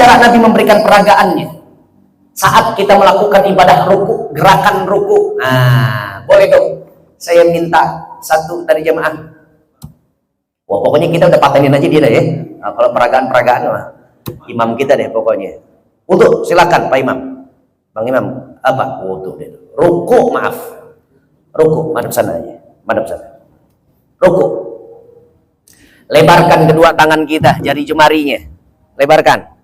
cara Nabi memberikan peragaannya? Saat kita melakukan ibadah ruku, gerakan ruku. Nah, boleh dong. Saya minta satu dari jemaah. Wah, pokoknya kita udah patenin aja dia deh ya. Nah, kalau peragaan mah imam kita deh pokoknya. Wudu, silakan Pak Imam. Bang Imam, apa? Wudu deh. Ruku, maaf. Ruku, madep sana aja. Madep sana. Ruku. Lebarkan kedua tangan kita, jari jemarinya. Lebarkan.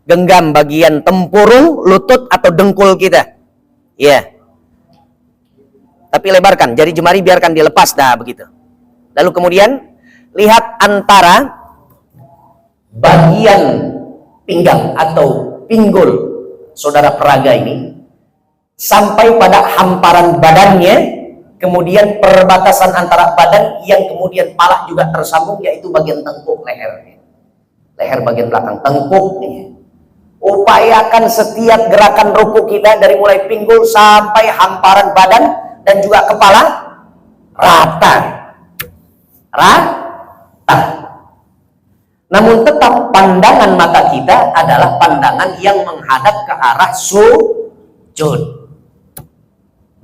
Genggam bagian tempurung, lutut atau dengkul kita. Iya. Tapi lebarkan, jari jemari biarkan dilepas dah begitu. Lalu kemudian lihat antara bagian pinggang atau pinggul saudara peraga ini sampai pada hamparan badannya, kemudian perbatasan antara badan yang kemudian pala juga tersambung, yaitu bagian tengkuk leher. Leher bagian belakang tengkuk nih. Upayakan setiap gerakan ruku kita dari mulai pinggul sampai hamparan badan dan juga kepala rata. Namun tetap pandangan mata kita adalah pandangan yang menghadap ke arah sujud.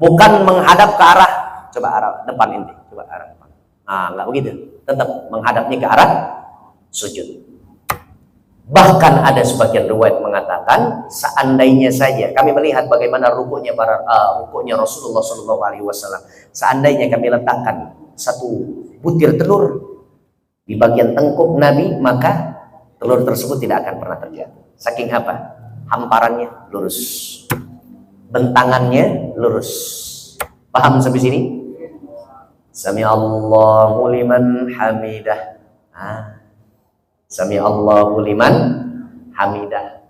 Bukan menghadap ke arah, coba arah depan ini, coba arah depan. Nah, enggak begitu. Tetap menghadapnya ke arah sujud. Bahkan ada sebagian riwayat mengatakan, seandainya saja kami melihat bagaimana rukunya Rasulullah SAW, seandainya kami letakkan satu butir telur di bagian tengkuk Nabi, maka telur tersebut tidak akan pernah terjatuh. Saking apa? Hamparannya lurus, bentangannya lurus. Paham sampai sini? Sami Allahu liman hamidah. Sami Allahu liman hamidah.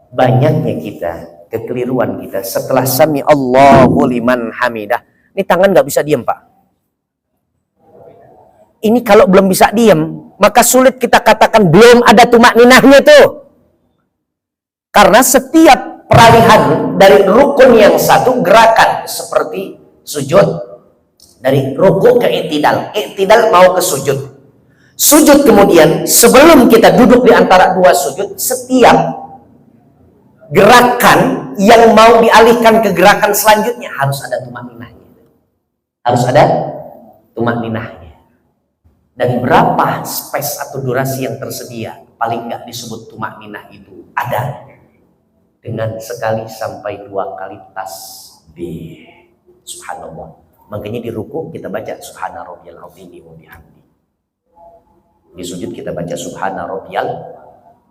Banyaknya kita, kekeliruan kita setelah sami Allahu liman hamidah. Ini tangan nggak bisa diam, Pak. Ini kalau belum bisa diam, maka sulit kita katakan belum ada tumak ninahnya tuh. Karena setiap peralihan dari rukun yang satu, gerakan seperti sujud, dari rukun ke i'tidal, i'tidal mau ke sujud. Sujud kemudian, sebelum kita duduk di antara dua sujud, setiap gerakan yang mau dialihkan ke gerakan selanjutnya harus ada tumak ninahnya. Harus ada tumak ninahnya. Dan berapa space atau durasi yang tersedia? Paling nggak disebut tumak ninah itu ada dengan sekali sampai 2 kali tasbih. Subhanallah. Makanya di ruku kita baca subhana rabbiyal azim wa bihamdi. Di sujud kita baca subhana rabbiyal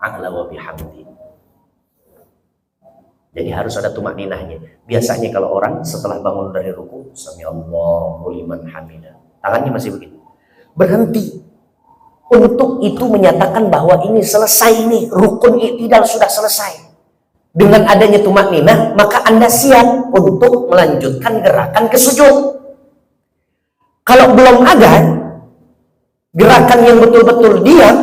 a'la wa bihamdi. Jadi harus ada tumak ninahnya. Biasanya kalau orang setelah bangun dari ruku, sami Allahu liman hamidah, tangannya masih begitu. Berhenti. Untuk itu menyatakan bahwa ini selesai nih, rukun i'tidal sudah selesai. Dengan adanya tumak ninah, maka Anda siap untuk melanjutkan gerakan ke sujud. Kalau belum ada gerakan yang betul-betul diam,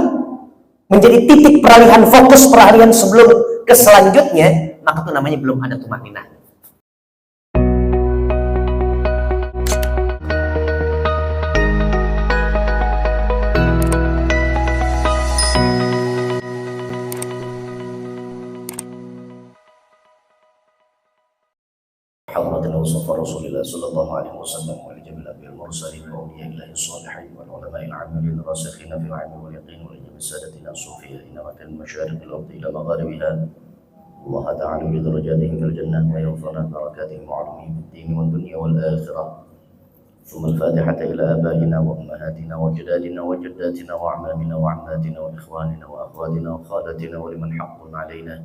menjadi titik peralihan fokus peralihan sebelum ke selanjutnya, maka itu namanya belum ada tumak ninah. Mustafa Rasulullah sallallahu alaihi wasallam wa jami'il anbiya'i wal mursalin wa awliya'illahi shalihin wal ulama'i al-'amilin rasikhina fil 'ilmi wal yaqin wa jami'i sadatina sufiyya inna makan masyariqil ardi ila magharibiha Allah ta'ala bi darajatihim fil jannah wa yarfa'na barakatihim wa 'alumihim fid din wal dunya wal akhirah. ثم الفاتحة إلى آبائنا وأمهاتنا وجدادنا وجداتنا وأعمامنا وعماتنا وإخواننا وأخواتنا وخالاتنا ولمن حق علينا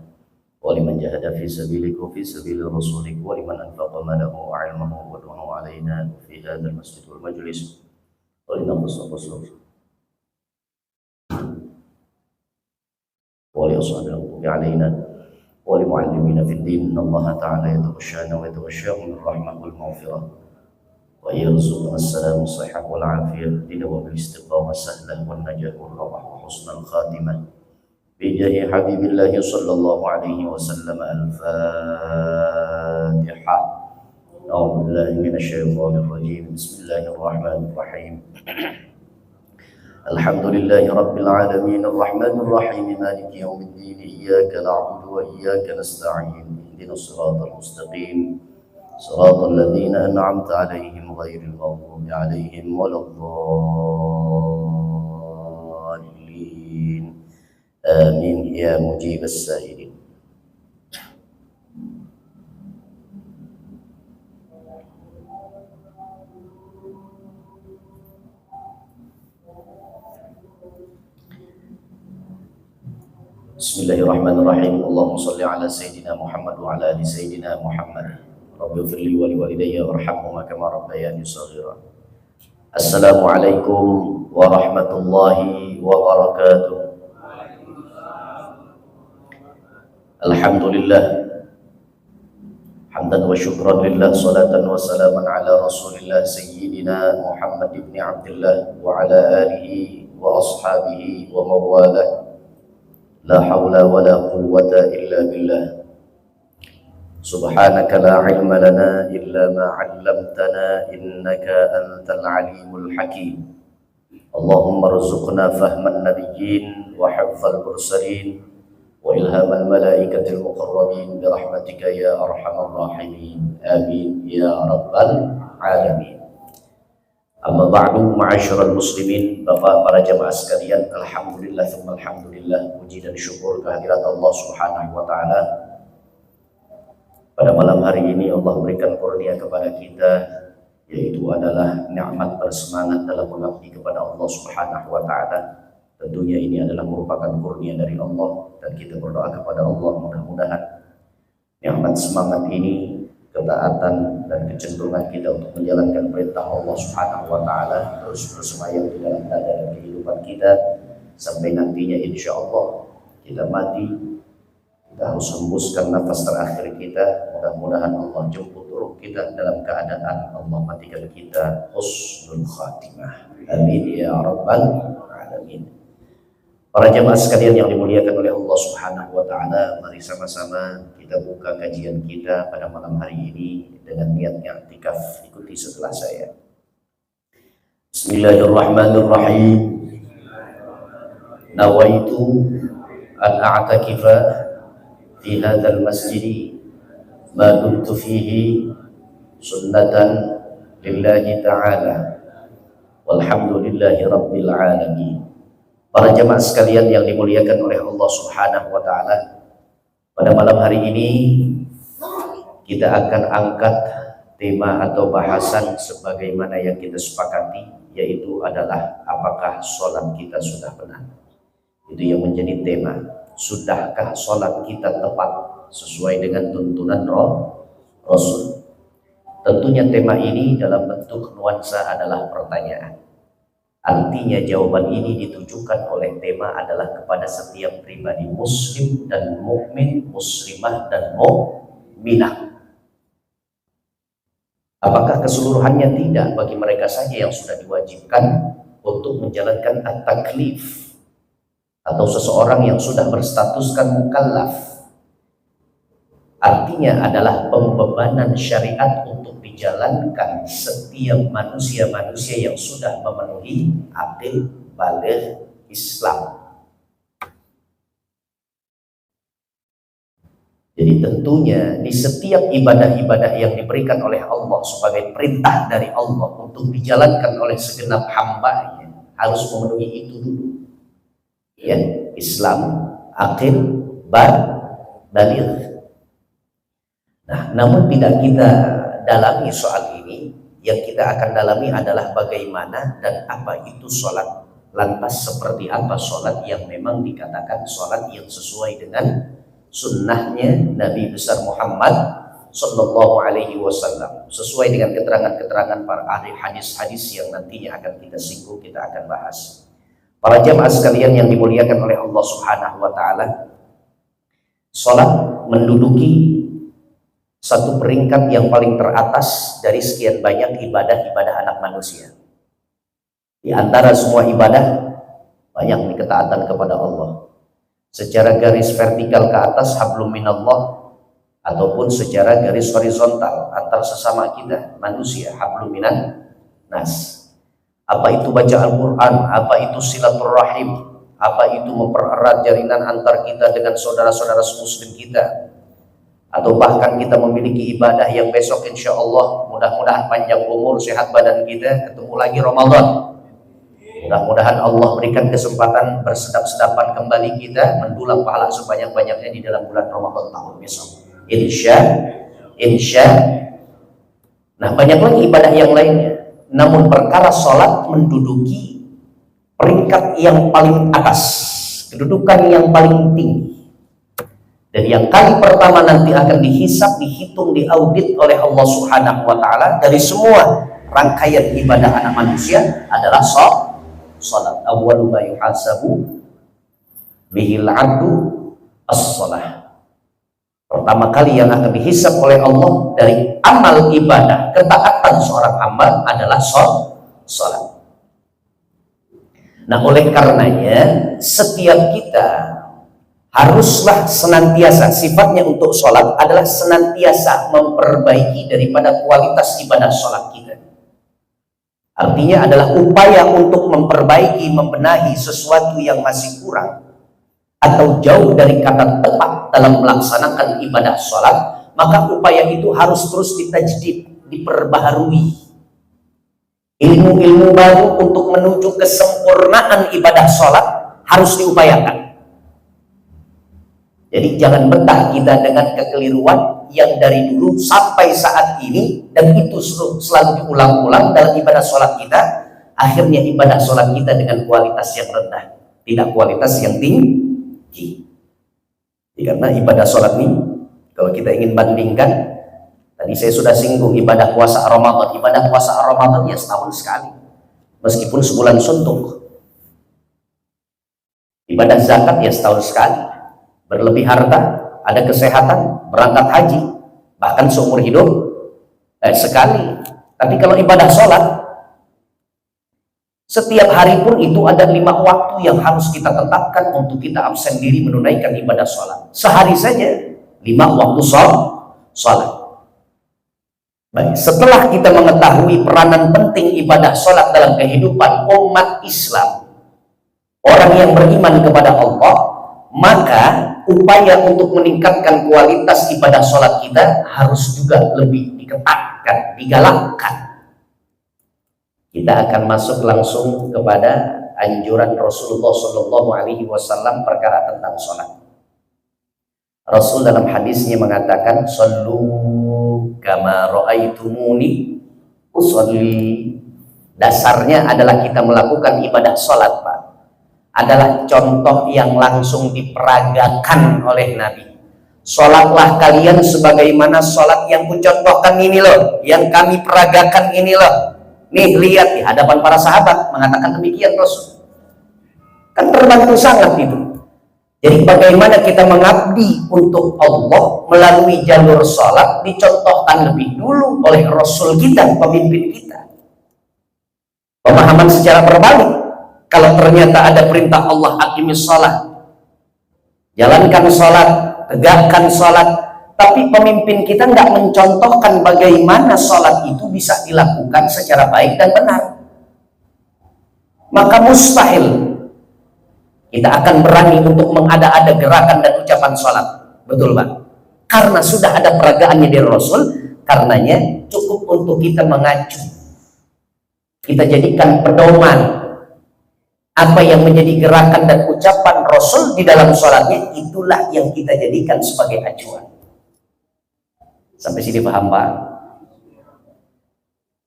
ولمن جاهد في سبيلك وفي سبيل رسولك ولمن أنفق ماله وعلمه ودعاه علينا في هذا المسجد والمجلس ولنقص قصور ولأصحاب المغضوب علينا ولمعلمين في الدين إن الله تعالى يتغشانا ويتغشاهم بالرحمة والمغفرة ويرزقنا السلام الصحة والعافية لدوام الاستقامة السهلة والنجاة والربح وحسن الخاتمة بجاه حبيب الله صلى الله عليه وسلم. الفاتحة. أعوذ بالله من الشيطان الرجيم. بسم الله الرحمن الرحيم. الحمد لله رب العالمين الرحمن الرحيم مالك يوم الدين إياك نعبد وإياك نستعين اهدنا الصراط المستقيم صراط الذين أنعمت عليهم غير المغضوب عليهم ولا الضالين آمين يا مجيب السائلين. Bismillahirrahmanirrahim. Allahumma salli ala Sayyidina Muhammad wa ala ali Sayyidina Muhammad. Rabbi ighfirli wa liwalidayya warhamhuma kama rabbayani shaghira. Assalamualaikum warahmatullahi wabarakatuh. Alhamdulillah hamdan wa syukran lillah, salatan wa salaman ala Rasulillah Sayyidina Muhammad ibn Abdullah wa ala alihi wa ashabihi wa mawalah. La hawla wa la quwwata illa billah. Subhanaka la ilma lana illa ma 'allamtana innaka antal alimul hakim. Allahumma rzuqna fahman nabiyyin wa hifdzal mursalin wa ilhamal malaikatil muqarrabin bi rahmatika ya arhamar rahimin. Amin ya rabbal alamin. Amma ba'du, ma'asyiral muslimin, Bapak para jamaah sekalian, alhamdulillah tsumma alhamdulillah, puji dan syukur kehadirat Allah Subhanahu wa taala. Pada malam hari ini Allah berikan kurnia kepada kita, yaitu adalah nikmat bersemangat dalam mengabdi kepada Allah Subhanahu wa taala. Tentunya ini adalah merupakan kurnia dari Allah dan kita berdoa kepada Allah mudah-mudahan nikmat semangat ini, ketaatan dan kecenderungan kita untuk menjalankan perintah Allah Subhanahu wa taala terus bersemayam di dalam dada dan kehidupan kita sampai nantinya insya Allah kita mati, kita harus hembuskan nafas terakhir kita. Mudah-mudahan Allah jemput ruh kita dalam keadaan Allah matikan kita husnul khatimah. Amin ya rabbal alamin. Para jamaah sekalian yang dimuliakan oleh Allah Subhanahu wa taala, mari sama-sama kita buka kajian kita pada malam hari ini dengan niat i'tikaf. Ikuti setelah saya. Bismillahirrahmanirrahim. Nawaitu an a'takifa fi hadzal masjid ma dumtu fihi sunnatan lillahi ta'ala walhamdulillahi rabbil alamin. Para jemaah sekalian yang dimuliakan oleh Allah Subhanahu wa taala, pada malam hari ini kita akan angkat tema atau bahasan sebagaimana yang kita sepakati, yaitu adalah apakah sholat kita sudah benar. Itu yang menjadi tema. Sudahkah sholat kita tepat sesuai dengan tuntunan Rasul? Tentunya tema ini dalam bentuk nuansa adalah pertanyaan. Artinya jawaban ini ditujukan oleh tema adalah kepada setiap pribadi muslim dan mukmin, muslimah dan mukminah. Apakah keseluruhannya? Tidak, bagi mereka saja yang sudah diwajibkan untuk menjalankan at-taklif atau seseorang yang sudah berstatuskan mukallaf. Artinya adalah pembebanan syariat untuk dijalankan setiap manusia-manusia yang sudah memenuhi akil baligh Islam. Jadi tentunya di setiap ibadah-ibadah yang diberikan oleh Allah sebagai perintah dari Allah untuk dijalankan oleh segenap hamba-Nya harus memenuhi itu dulu. Ya, Islam, akil baligh. Nah, namun tidak kita dalami soal ini. Yang kita akan dalami adalah bagaimana dan apa itu sholat. Lantas seperti apa sholat yang memang dikatakan sholat yang sesuai dengan sunnahnya Nabi besar Muhammad Sallallahu Alaihi Wasallam, sesuai dengan keterangan-keterangan para ahli hadis-hadis yang nantinya akan kita singgung, kita akan bahas. Para jamaah sekalian yang dimuliakan oleh Allah Subhanahu Wa Taala, sholat menduduki satu peringkat yang paling teratas dari sekian banyak ibadah-ibadah anak manusia. Di antara semua ibadah banyak ketaatan kepada Allah. Secara garis vertikal ke atas hablum minallah, ataupun secara garis horizontal antar sesama kita manusia hablum minan nas. Apa itu baca Al-Quran, apa itu silaturahim, apa itu mempererat jaringan antar kita dengan saudara-saudara muslim kita, atau bahkan kita memiliki ibadah yang besok insya Allah mudah-mudahan panjang umur, sehat badan kita, ketemu lagi Ramadan. Mudah-mudahan Allah berikan kesempatan bersedap-sedapan kembali kita mendulang pahala sebanyak-banyaknya di dalam bulan Ramadan tahun besok. Insya. Nah, banyak lagi ibadah yang lainnya. Namun perkara sholat menduduki peringkat yang paling atas, kedudukan yang paling tinggi. Dan yang kali pertama nanti akan dihisab, dihitung, diaudit oleh Allah Subhanahu wa Ta'ala dari semua rangkaian ibadah anak manusia adalah sholat. Awwalu ma yuhasabu bihil 'abdu as-shalah. Pertama kali yang akan dihisab oleh Allah dari amal ibadah, ketaatan seorang hamba adalah sholat. Nah, oleh karenanya setiap kita haruslah senantiasa, sifatnya untuk sholat adalah senantiasa memperbaiki daripada kualitas ibadah sholat kita. Artinya adalah upaya untuk memperbaiki, membenahi sesuatu yang masih kurang atau jauh dari kata tepat dalam melaksanakan ibadah sholat, maka upaya itu harus terus ditajdid, diperbaharui. Ilmu-ilmu baru untuk menuju kesempurnaan ibadah sholat harus diupayakan. Jadi jangan betah kita dengan kekeliruan yang dari dulu sampai saat ini, dan itu selalu diulang-ulang dalam ibadah sholat kita. Akhirnya ibadah sholat kita dengan kualitas yang rendah, tidak kualitas yang tinggi. Karena ibadah sholat ini, kalau kita ingin bandingkan, tadi saya sudah singgung ibadah puasa Ramadan. Ibadah puasa Ramadan ya setahun sekali, meskipun sebulan suntuk. Ibadah zakat ya setahun sekali. Berlebih harta, ada kesehatan, berangkat haji, bahkan seumur hidup sekali. Tapi kalau ibadah sholat, setiap hari pun itu ada 5 waktu yang harus kita tetapkan untuk kita absen diri menunaikan ibadah sholat. Sehari saja 5 waktu sholat. Baik, setelah kita mengetahui peranan penting ibadah sholat dalam kehidupan umat Islam, orang yang beriman kepada Allah, maka upaya untuk meningkatkan kualitas ibadah sholat kita harus juga lebih diketatkan, digalakkan. Kita akan masuk langsung kepada anjuran Rasulullah SAW perkara tentang sholat. Rasul dalam hadisnya mengatakan, "Shallu kama ra'aitumuni usolli." Dasarnya adalah kita melakukan ibadah sholat, Pak, adalah contoh yang langsung diperagakan oleh Nabi. Sholatlah kalian sebagaimana sholat yang kucontohkan ini loh, yang kami peragakan ini loh. Nih lihat di hadapan para sahabat mengatakan demikian Rasul. Kan terbantu sangat itu. Jadi bagaimana kita mengabdi untuk Allah melalui jalur sholat dicontohkan lebih dulu oleh Rasul kita, pemimpin kita. Pemahaman secara berbalik. Kalau ternyata ada perintah Allah aqimis sholat, jalankan sholat, tegakkan sholat, tapi pemimpin kita nggak mencontohkan bagaimana sholat itu bisa dilakukan secara baik dan benar, maka mustahil kita akan berani untuk mengada-ada gerakan dan ucapan sholat. Betul, Pak? Karena sudah ada peragaannya dari Rasul, karenanya cukup untuk kita mengacu, kita jadikan pedoman apa yang menjadi gerakan dan ucapan Rasul di dalam sholatnya, itulah yang kita jadikan sebagai acuan. Sampai sini paham, Pak?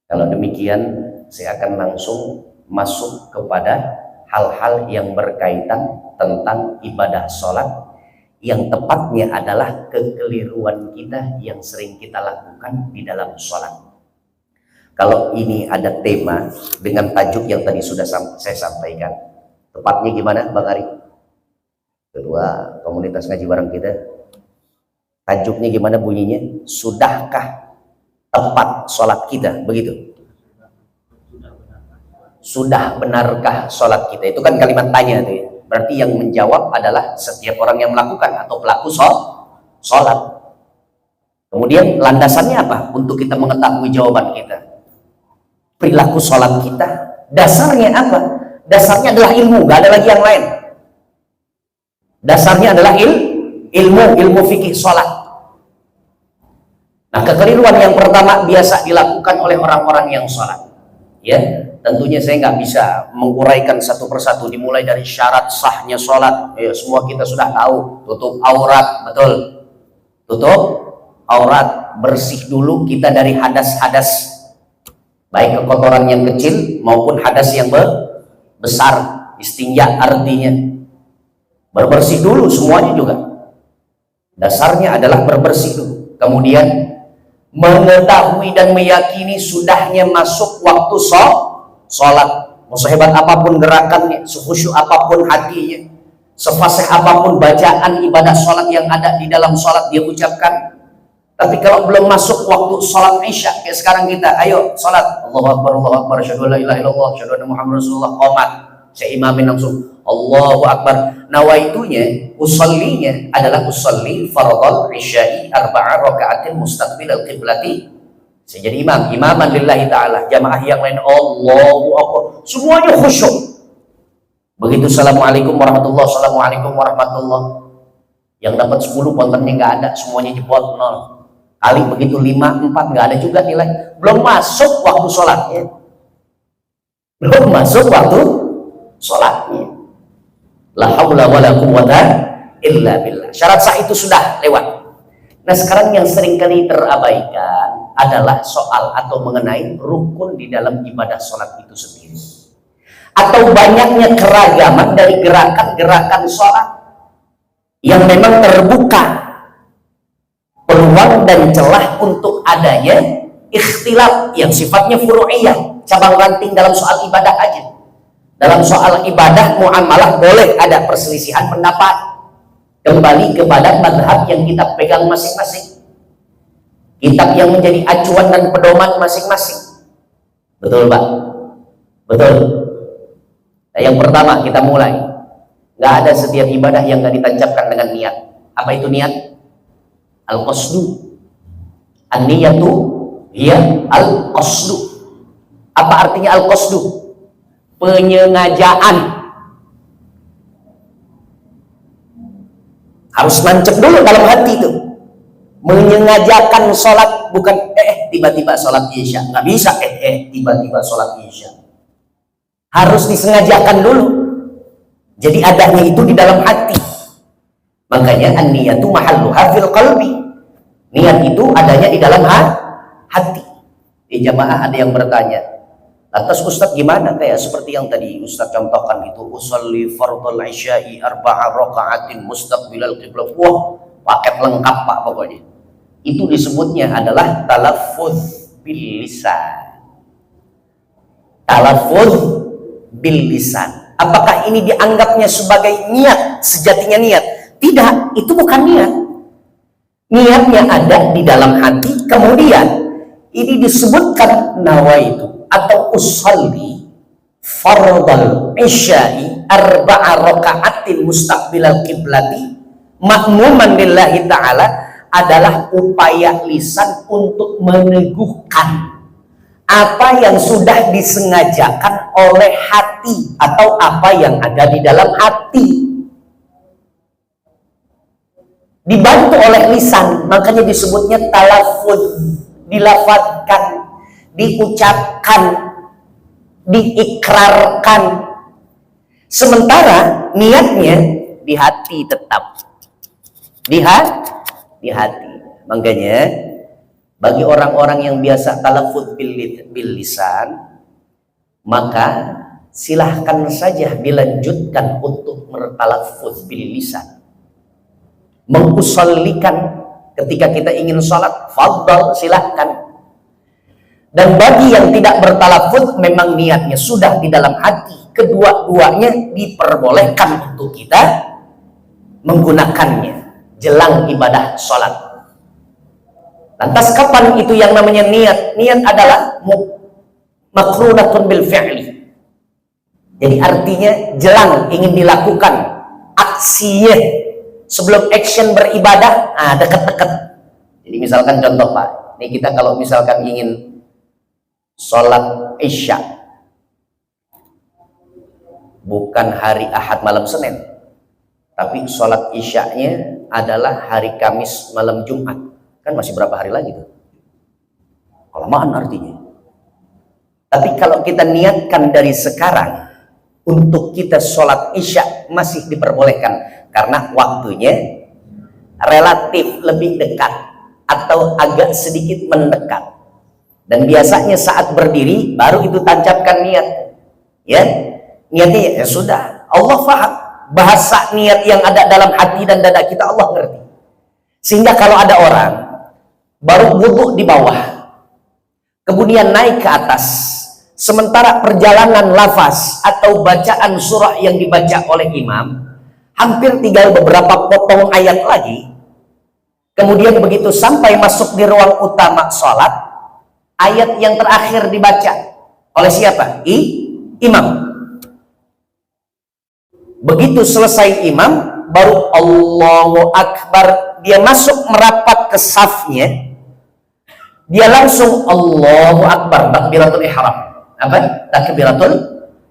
Kalau demikian, saya akan langsung masuk kepada hal-hal yang berkaitan tentang ibadah sholat, yang tepatnya adalah kekeliruan kita yang sering kita lakukan di dalam sholat. Kalau ini ada tema dengan tajuk yang tadi sudah saya sampaikan, tepatnya gimana Bang Ari? Kedua komunitas ngaji bareng kita, tajuknya gimana bunyinya? Sudahkah tepat sholat kita? Begitu. Sudah benarkah sholat kita? Itu kan kalimat tanya tuh ya. Berarti yang menjawab adalah setiap orang yang melakukan atau pelaku sholat. Kemudian landasannya apa untuk kita mengetahui jawaban kita? Perilaku sholat kita, Dasarnya apa? Dasarnya adalah ilmu, nggak ada lagi yang lain. Dasarnya adalah ilmu fikih sholat. Nah, kekeliruan yang pertama biasa dilakukan oleh orang-orang yang sholat. Ya, tentunya saya nggak bisa menguraikan satu persatu, dimulai dari syarat sahnya sholat. Ya, semua kita sudah tahu, tutup aurat, betul. Tutup aurat, bersih dulu kita dari hadas-hadas, baik kekotoran yang kecil maupun hadas yang besar. Istinja artinya berbersih dulu semuanya juga. Dasarnya adalah berbersih dulu. Kemudian mengetahui dan meyakini sudahnya masuk waktu sholat. Mau sehebat apapun gerakannya, sekhusyuk apapun hatinya, sefasih apapun bacaan ibadah sholat yang ada di dalam sholat dia ucapkan, tapi kalau belum masuk waktu sholat isya, kayak sekarang kita, ayo sholat, Allahu Akbar, asyhadu an la ilaha illallah, asyhadu anna Muhammadar Rasulullah, qomat, saya imamin langsung, Allahu Akbar. Nawaitunya, usallinya adalah usalli fardhal isya'i arba'a raka'atin mustaqbilal qiblati. Saya jadi imaman lillahi ta'ala. Jamaah yang lain Allahu Akbar, semuanya khusyuk. Begitu assalamualaikum warahmatullahi, assalamualaikum warahmatullahi, yang dapat 10 pontennya nggak ada, semuanya jebol 0. Kali begitu 5, 4 nggak ada juga nilai. Belum masuk waktu sholatnya. Belum masuk waktu sholatnya. La haula wala quwwata illa billah. Syarat sah itu sudah lewat. Nah, sekarang yang seringkali terabaikan adalah soal atau mengenai rukun di dalam ibadah sholat itu sendiri, atau banyaknya keragaman dari gerakan-gerakan sholat yang memang terbuka peluang dan celah untuk adanya ikhtilaf yang sifatnya furu'iyah, cabang ranting dalam soal ibadah aja. Dalam soal ibadah muamalah boleh ada perselisihan pendapat, kembali kepada madhab yang kita pegang masing-masing, kitab yang menjadi acuan dan pedoman masing-masing. Betul Pak? Betul. Nah, yang pertama kita mulai, nggak ada setiap ibadah yang nggak ditancapkan dengan niat. Apa itu niat? Al-qasdu. An-niyatu hiya al-qasdu. Apa artinya al-qasdu? Penyengajaan. Harus nancep dulu dalam hati itu. Menyengajakan sholat, bukan tiba-tiba sholat isya. Nggak bisa tiba-tiba sholat isya. Harus disengajakan dulu. Jadi adanya itu di dalam hati. Makanya an-niyatu mahalluha fil qalbi. Niat itu adanya di dalam hati. Di jamaah ada yang bertanya, lantas Ustadz gimana kayak seperti yang tadi Ustadz contohkan itu, usolli fardhal isya'i arba'a raka'atin mustaqbilal qiblah. Wah, paket lengkap Pak pokoknya. Itu disebutnya adalah talaffuz bil lisan. Talaffuz bil lisan. Apakah ini dianggapnya sebagai niat, sejatinya niat? Tidak, itu bukan niat. Niatnya ada di dalam hati, kemudian ini disebutkan nawaitu atau usalli fardhal isya'i arba'a raka'atin mustaqbilal qiblati ma'muman lillahi ta'ala adalah upaya lisan untuk meneguhkan apa yang sudah disengajakan oleh hati atau apa yang ada di dalam hati, dibantu oleh lisan. Makanya disebutnya talaffuz, dilafadzkan, diucapkan, diikrarkan. Sementara niatnya di hati tetap. Di hati. Makanya bagi orang-orang yang biasa talaffuz bil lisan, maka silahkan saja dilanjutkan untuk bertalaffuz bil lisan. Mengusallikan ketika kita ingin sholat, fadhal, silahkan. Dan bagi yang tidak bertalaffuz, memang niatnya sudah di dalam hati, kedua-duanya diperbolehkan untuk kita menggunakannya jelang ibadah sholat. Lantas kapan itu yang namanya niat? Niat adalah makrunatun bil fi'li. Jadi artinya jelang ingin dilakukan aksinya. Sebelum action beribadah, dekat-dekat. Jadi misalkan contoh Pak, ini kita kalau misalkan ingin sholat isya, bukan hari Ahad malam Senin, tapi sholat isyaknya adalah hari Kamis malam Jumat. Kan masih berapa hari lagi tuh? Kelamaan artinya. Tapi kalau kita niatkan dari sekarang untuk kita sholat isya masih diperbolehkan karena waktunya relatif lebih dekat atau agak sedikit mendekat. Dan biasanya saat berdiri baru itu tancapkan niat, ya niatnya ya sudah. Allah faham bahasa niat yang ada dalam hati dan dada kita, Allah ngerti. Sehingga kalau ada orang baru wudhu di bawah, kemudian naik ke atas, sementara perjalanan lafaz atau bacaan surah yang dibaca oleh imam hampir tinggal beberapa potong ayat lagi, kemudian begitu sampai masuk di ruang utama sholat, ayat yang terakhir dibaca oleh siapa? Imam. Begitu selesai imam, baru Allahu Akbar, dia masuk merapat ke safnya, dia langsung Allahu Akbar, takbiratul ihram. Apa? Takbiratul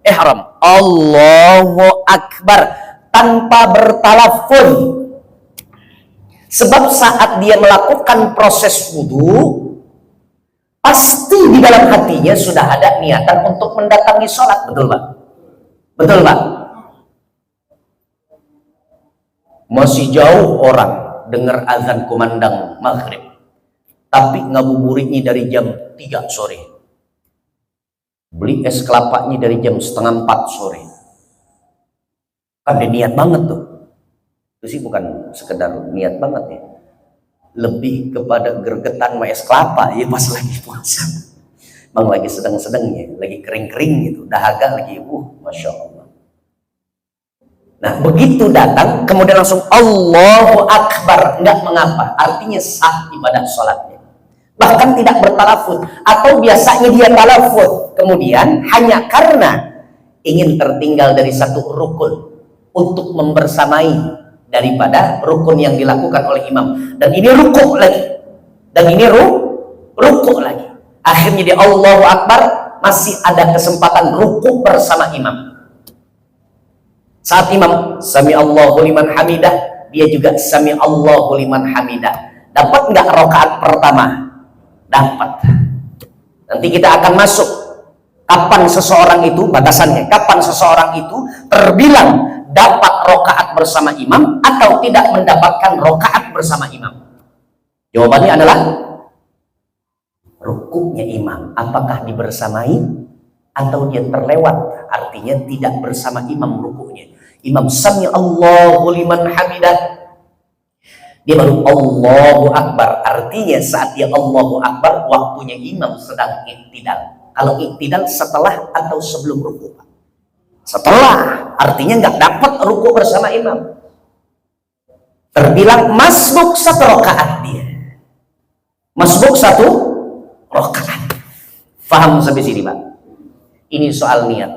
ihram. Allahu Akbar tanpa bertalafun. Sebab saat dia melakukan proses wudu, pasti di dalam hatinya sudah ada niatan untuk mendatangi sholat. Betul Pak? Betul Pak? Masih jauh orang dengar azan kumandang maghrib, tapi ngabuburitnya dari jam 3 sore, beli es kelapanya dari jam 3:30 sore. Kan dia niat banget tuh. Itu sih bukan sekedar niat banget ya, lebih kepada gregetan sama es kelapa ya pas lagi puasa. Bang lagi sedang-sedangnya, lagi kering-kering gitu, dahaga lagi, Masya Allah. Nah begitu datang, kemudian langsung Allahu Akbar, enggak mengapa, artinya sah ibadah sholatnya. Bahkan tidak bertalafut, atau biasanya dia talafut, kemudian hanya karena ingin tertinggal dari satu rukun untuk membersamai daripada rukun yang dilakukan oleh imam, dan ini rukuk lagi, dan ini rukuk lagi, akhirnya dia Allahu Akbar, masih ada kesempatan rukuk bersama imam. Saat imam sami Allahu liman hamidah, dia juga sami Allahu liman hamidah. Dapat nggak rakaat pertama? Dapat. Nanti kita akan masuk kapan seseorang itu, batasannya kapan seseorang itu terbilang dapat rakaat bersama imam atau tidak mendapatkan rakaat bersama imam. Jawabannya adalah rukuknya imam, apakah dibersamai atau dia terlewat, artinya tidak bersama imam rukuknya. Imam sami Allahu liman hamidah, dia baru Allahu Akbar, artinya saat dia Allahu Akbar waktunya imam sedang iktidal. Kalau iktidal setelah atau sebelum rukuk? Setelah, artinya nggak dapat rukuk bersama imam, terbilang masbuk 1 rakaat, dia masbuk 1 rakaat. Faham sampai sini Pak? Ini soal niat.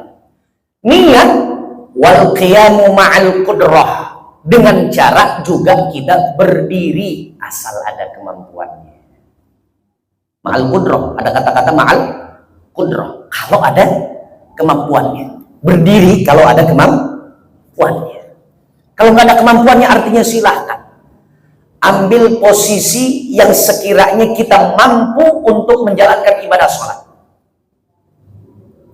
Niat wal qiyamu ma'al qudrah, dengan cara juga kita berdiri asal ada kemampuannya. Ma'al qudrah, ada kata-kata ma'al qudrah, kalau ada kemampuannya. Berdiri kalau ada kemampuannya. Kalau nggak ada kemampuannya, artinya silahkan ambil posisi yang sekiranya kita mampu untuk menjalankan ibadah sholat.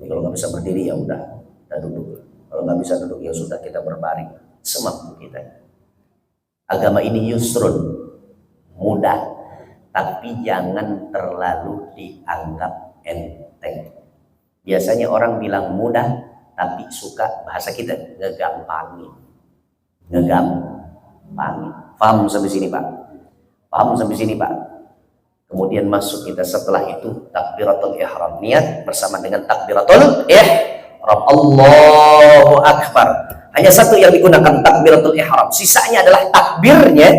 Kalau nggak bisa berdiri ya udah, kita duduk. Kalau nggak bisa duduk ya sudah, kita berbaring semampu kita. Agama ini yusrun, mudah, tapi jangan terlalu dianggap enteng. Biasanya orang bilang mudah, tapi suka bahasa kita ngegampangin. Paham sampai sini Pak? Paham sampai sini Pak? Kemudian masuk kita setelah itu takbiratul ihram, niat bersama dengan takbiratul ihram, Allahu Akbar. Hanya satu yang digunakan, takbiratul ihram. Sisanya adalah takbirnya,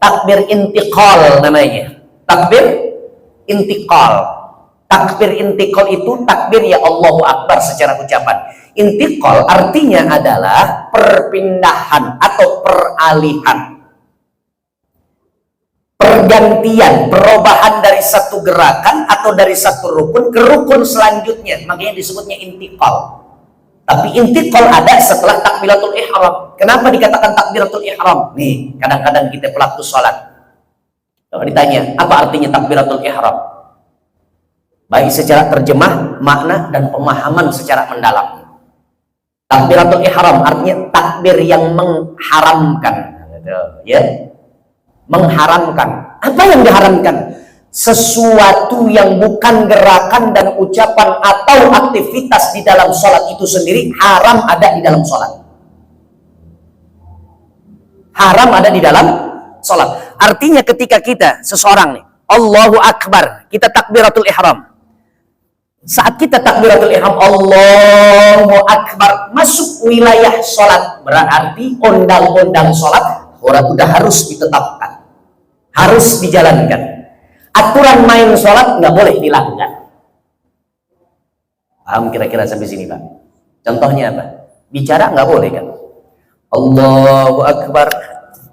takbir intiqal namanya. Takbir intiqal. Takbir intiqal itu takbir ya Allahu Akbar secara ucapan. Intiqal artinya adalah perpindahan atau peralihan, pergantian, perubahan dari satu gerakan atau dari satu rukun ke rukun selanjutnya, makanya disebutnya intiqal. Tapi intiqal ada setelah takbiratul ihram. Kenapa dikatakan takbiratul ihram? Nih, kadang-kadang kita pelaku sholat, kalau ditanya, apa artinya takbiratul ihram? Baik secara terjemah, makna, dan pemahaman secara mendalam. Takbiratul ihram artinya takbir yang mengharamkan. Ya, mengharamkan. Apa yang diharamkan? Sesuatu yang bukan gerakan dan ucapan atau aktivitas di dalam sholat itu sendiri haram ada di dalam sholat. Haram ada di dalam sholat. Artinya ketika kita, seseorang nih, Allahu Akbar, kita takbiratul ihram. Saat kita takbiratul ihram, Allahu Akbar, masuk wilayah sholat. Berarti undang-undang sholat udah harus ditetapkan, harus dijalankan. Aturan main sholat nggak boleh dilanggar. Paham kira-kira sampai sini, Pak? Contohnya apa? Bicara nggak boleh kan? Allahu Akbar.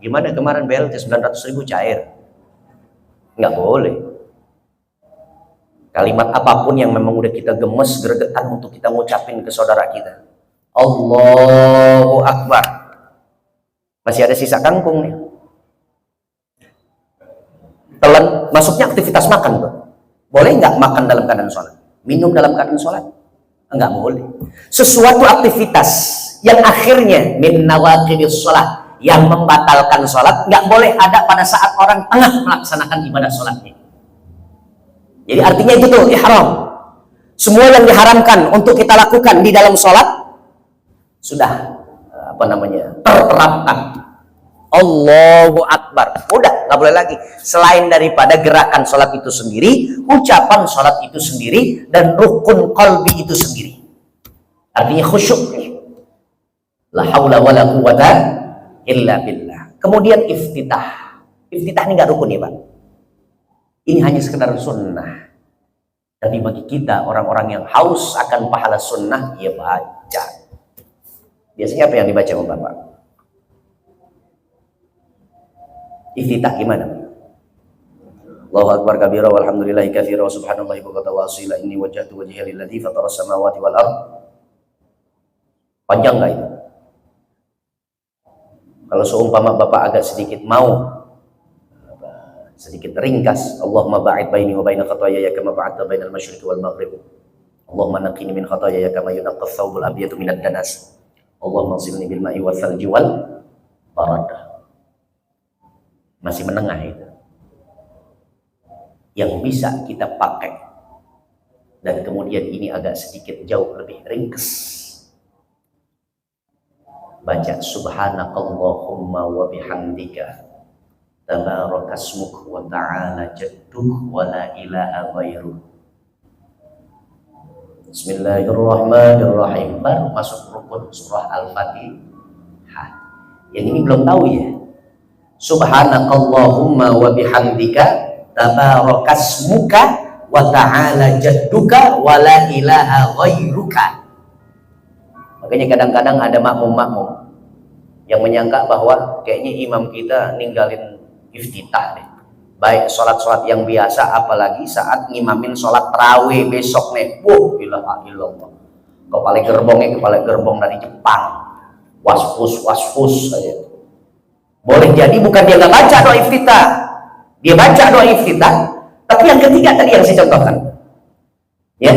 Gimana kemarin BLT 900.000 cair? Nggak boleh. Kalimat apapun yang memang udah kita gemes, gregetan untuk kita ngucapin ke saudara kita. Allahu Akbar. Masih ada sisa kangkung nih. Telan, masuknya aktivitas makan, Bro. Boleh nggak makan dalam keadaan sholat? Minum dalam keadaan sholat? Enggak boleh. Sesuatu aktivitas yang akhirnya min nawaqidis sholat, yang membatalkan sholat, nggak boleh ada pada saat orang tengah melaksanakan ibadah sholatnya. Jadi artinya itu tuh ihram. Semua yang diharamkan untuk kita lakukan di dalam sholat sudah terterapkan. Allahu Akbar, udah nggak boleh lagi selain daripada gerakan sholat itu sendiri, ucapan sholat itu sendiri, dan rukun qalbi itu sendiri. Artinya khusyuk. La haula wala quwata illa billah. Kemudian iftitah. Iftitah ini nggak rukun ya, Pak. Ini hanya sekedar sunnah. Tapi bagi kita orang-orang yang haus akan pahala sunnah, ya baca. Biasanya apa yang dibaca sama Bapak? Iftitah gimana? Allahu Akbar kabira walhamdulillahi katsira wa subhanallahi bukratan wa asila inni wajjahtu wajhiya lilladzi fataras samawati wal ardh. Panjang enggak itu? Kalau seumpama Bapak agak sedikit mau sedikit ringkas, Allahumma ba'id baini wa baina khataayaya kama ba'adta bainal masyriqi wal maghrib. Allahumma naqqini min khataayaya kama yunqqa ath-thawbul abyadu minad danas. Allahumma ighsilni bil ma'i wal thalji wal barad. Masih menengah itu yang bisa kita pakai, dan kemudian ini agak sedikit jauh lebih ringkas. Baca subhanakallahumma wa bihamdika tabarakasmuk wa ta'ala jadduk wa la ilaha ghairuh. Bismillahirrahmanirrahim. Baru masuk rukun surah Al-Fatihah. Yang ini belum tahu ya. Subhanakallahumma wa bihamdika tabarakasmuka wa ta'ala jadduka wa la ilaha ghairuka. Makanya kadang-kadang ada makmum-makmum yang menyangka bahwa kayaknya imam kita ninggalin iftitah deh. Baik sholat-sholat yang biasa, apalagi saat ngimamin sholat tarawih besok nih. Ilaha illallah. Kepala gerbong dari Jepang. Wasfus aja. Boleh jadi bukan dia nggak baca doa iftitah, dia baca doa iftitah, tapi yang ketiga tadi yang saya contohkan, ya,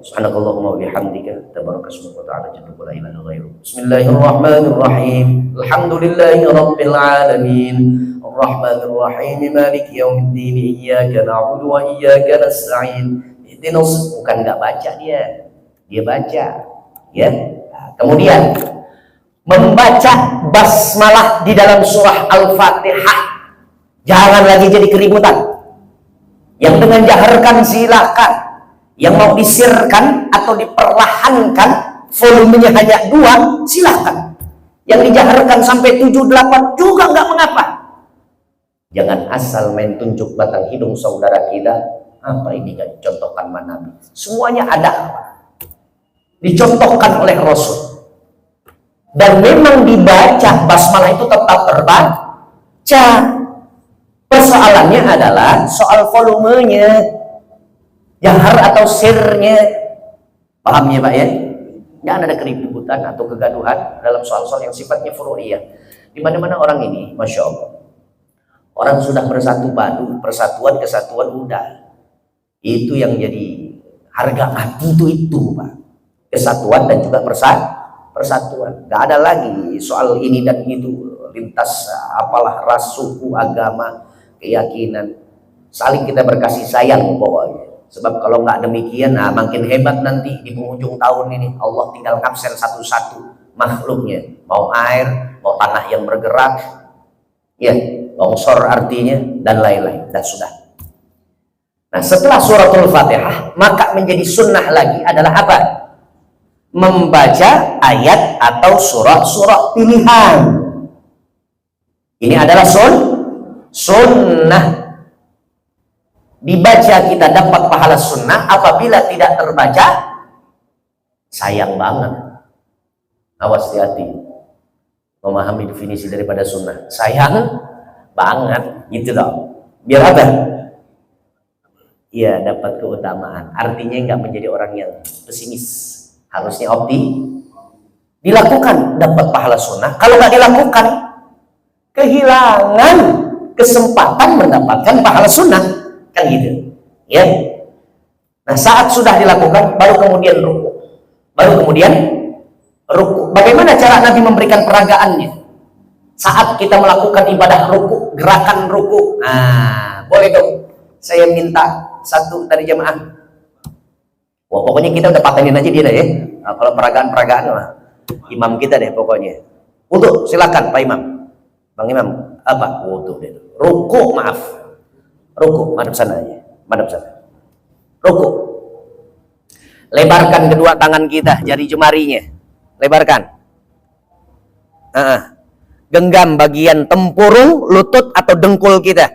subhanakallahumma wa bihamdika tabarakasmuka wa ta'ala jadduka wa la ilaha ghairuh. Bismillahirrahmanirrahim. Alhamdulillahi rabbil alamin. Arrahmanir rahim. Maliki yaumiddin. Iyyaka na'budu wa iyyaka nasta'in. Bukan nggak baca dia baca, ya. Nah, kemudian membaca basmalah di dalam surah Al-Fatihah. Jangan lagi jadi keributan. Yang dengan jaharkan silakan. Yang mau disirkan atau diperlahankan, volumenya hanya 2, silakan. Yang dijaharkan sampai 7, 8 juga nggak mengapa. Jangan asal main tunjuk batang hidung saudara kita. Apa ini gak dicontohkan mana? Semuanya ada. Dicontohkan oleh Rasul. Dan memang dibaca basmalah itu tetap terbaca. Persoalannya adalah soal volumenya, jahar atau sirnya. Paham ya Pak ya? Jangan ada keributan atau kegaduhan dalam soal-soal yang sifatnya furu'iyah. Di mana-mana orang ini, Masya Allah, orang sudah bersatu padu, persatuan, kesatuan udah. Itu yang jadi harga mati itu Pak. Kesatuan dan juga persatuan. Gak ada lagi soal ini dan itu, lintas apalah ras, suku, agama, keyakinan. Saling kita berkasih sayang pokoknya. Sebab kalau nggak demikian, nah makin hebat nanti di penghujung tahun ini. Allah tinggal ngabsen satu-satu makhluknya. Mau air, mau tanah yang bergerak, ya, longsor artinya, dan lain-lain. Dan sudah. Nah setelah suratul Fatihah, maka menjadi sunnah lagi adalah apa? Membaca ayat atau surah-surah pilihan. Ini adalah sunnah. Dibaca kita dapat pahala sunnah, apabila tidak terbaca sayang banget. Awas hati memahami definisi daripada sunnah, sayang banget gitu loh. Biar apa? Ya dapat keutamaan. Artinya nggak menjadi orang yang pesimis, harusnya dilakukan dapat pahala sunnah. Kalau nggak dilakukan, kehilangan kesempatan mendapatkan pahala sunnah. Kan gitu ya. Nah saat sudah dilakukan baru kemudian ruku. Bagaimana cara Nabi memberikan peragaannya saat kita melakukan ibadah ruku, gerakan ruku? Nah boleh dong saya minta satu dari jemaah. Wah pokoknya kita udah patenin aja dia deh ya. Nah, kalau peragaan lah imam kita deh pokoknya. Untuk silakan Pak Imam, Bang Imam apa? Untuk deh ruku, maaf ruku, madep sana aja, madep sana. Ruku. Lebarkan kedua tangan kita, jari jemarinya. Lebarkan. Genggam bagian tempurung, lutut atau dengkul kita.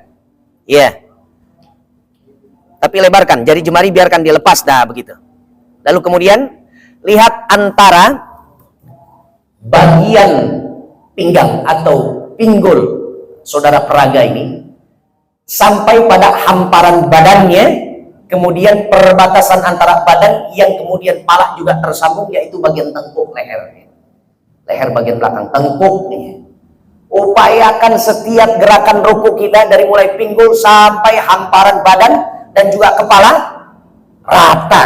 Iya. Tapi lebarkan, jari jemari biarkan dilepas dah begitu. Lalu kemudian lihat antara bagian pinggang atau pinggul saudara peraga ini sampai pada hamparan badannya, kemudian perbatasan antara badan yang kemudian pala juga tersambung, yaitu bagian tengkuk leher bagian belakang tengkuk nih. Upayakan setiap gerakan ruku kita dari mulai pinggul sampai hamparan badan dan juga kepala rata.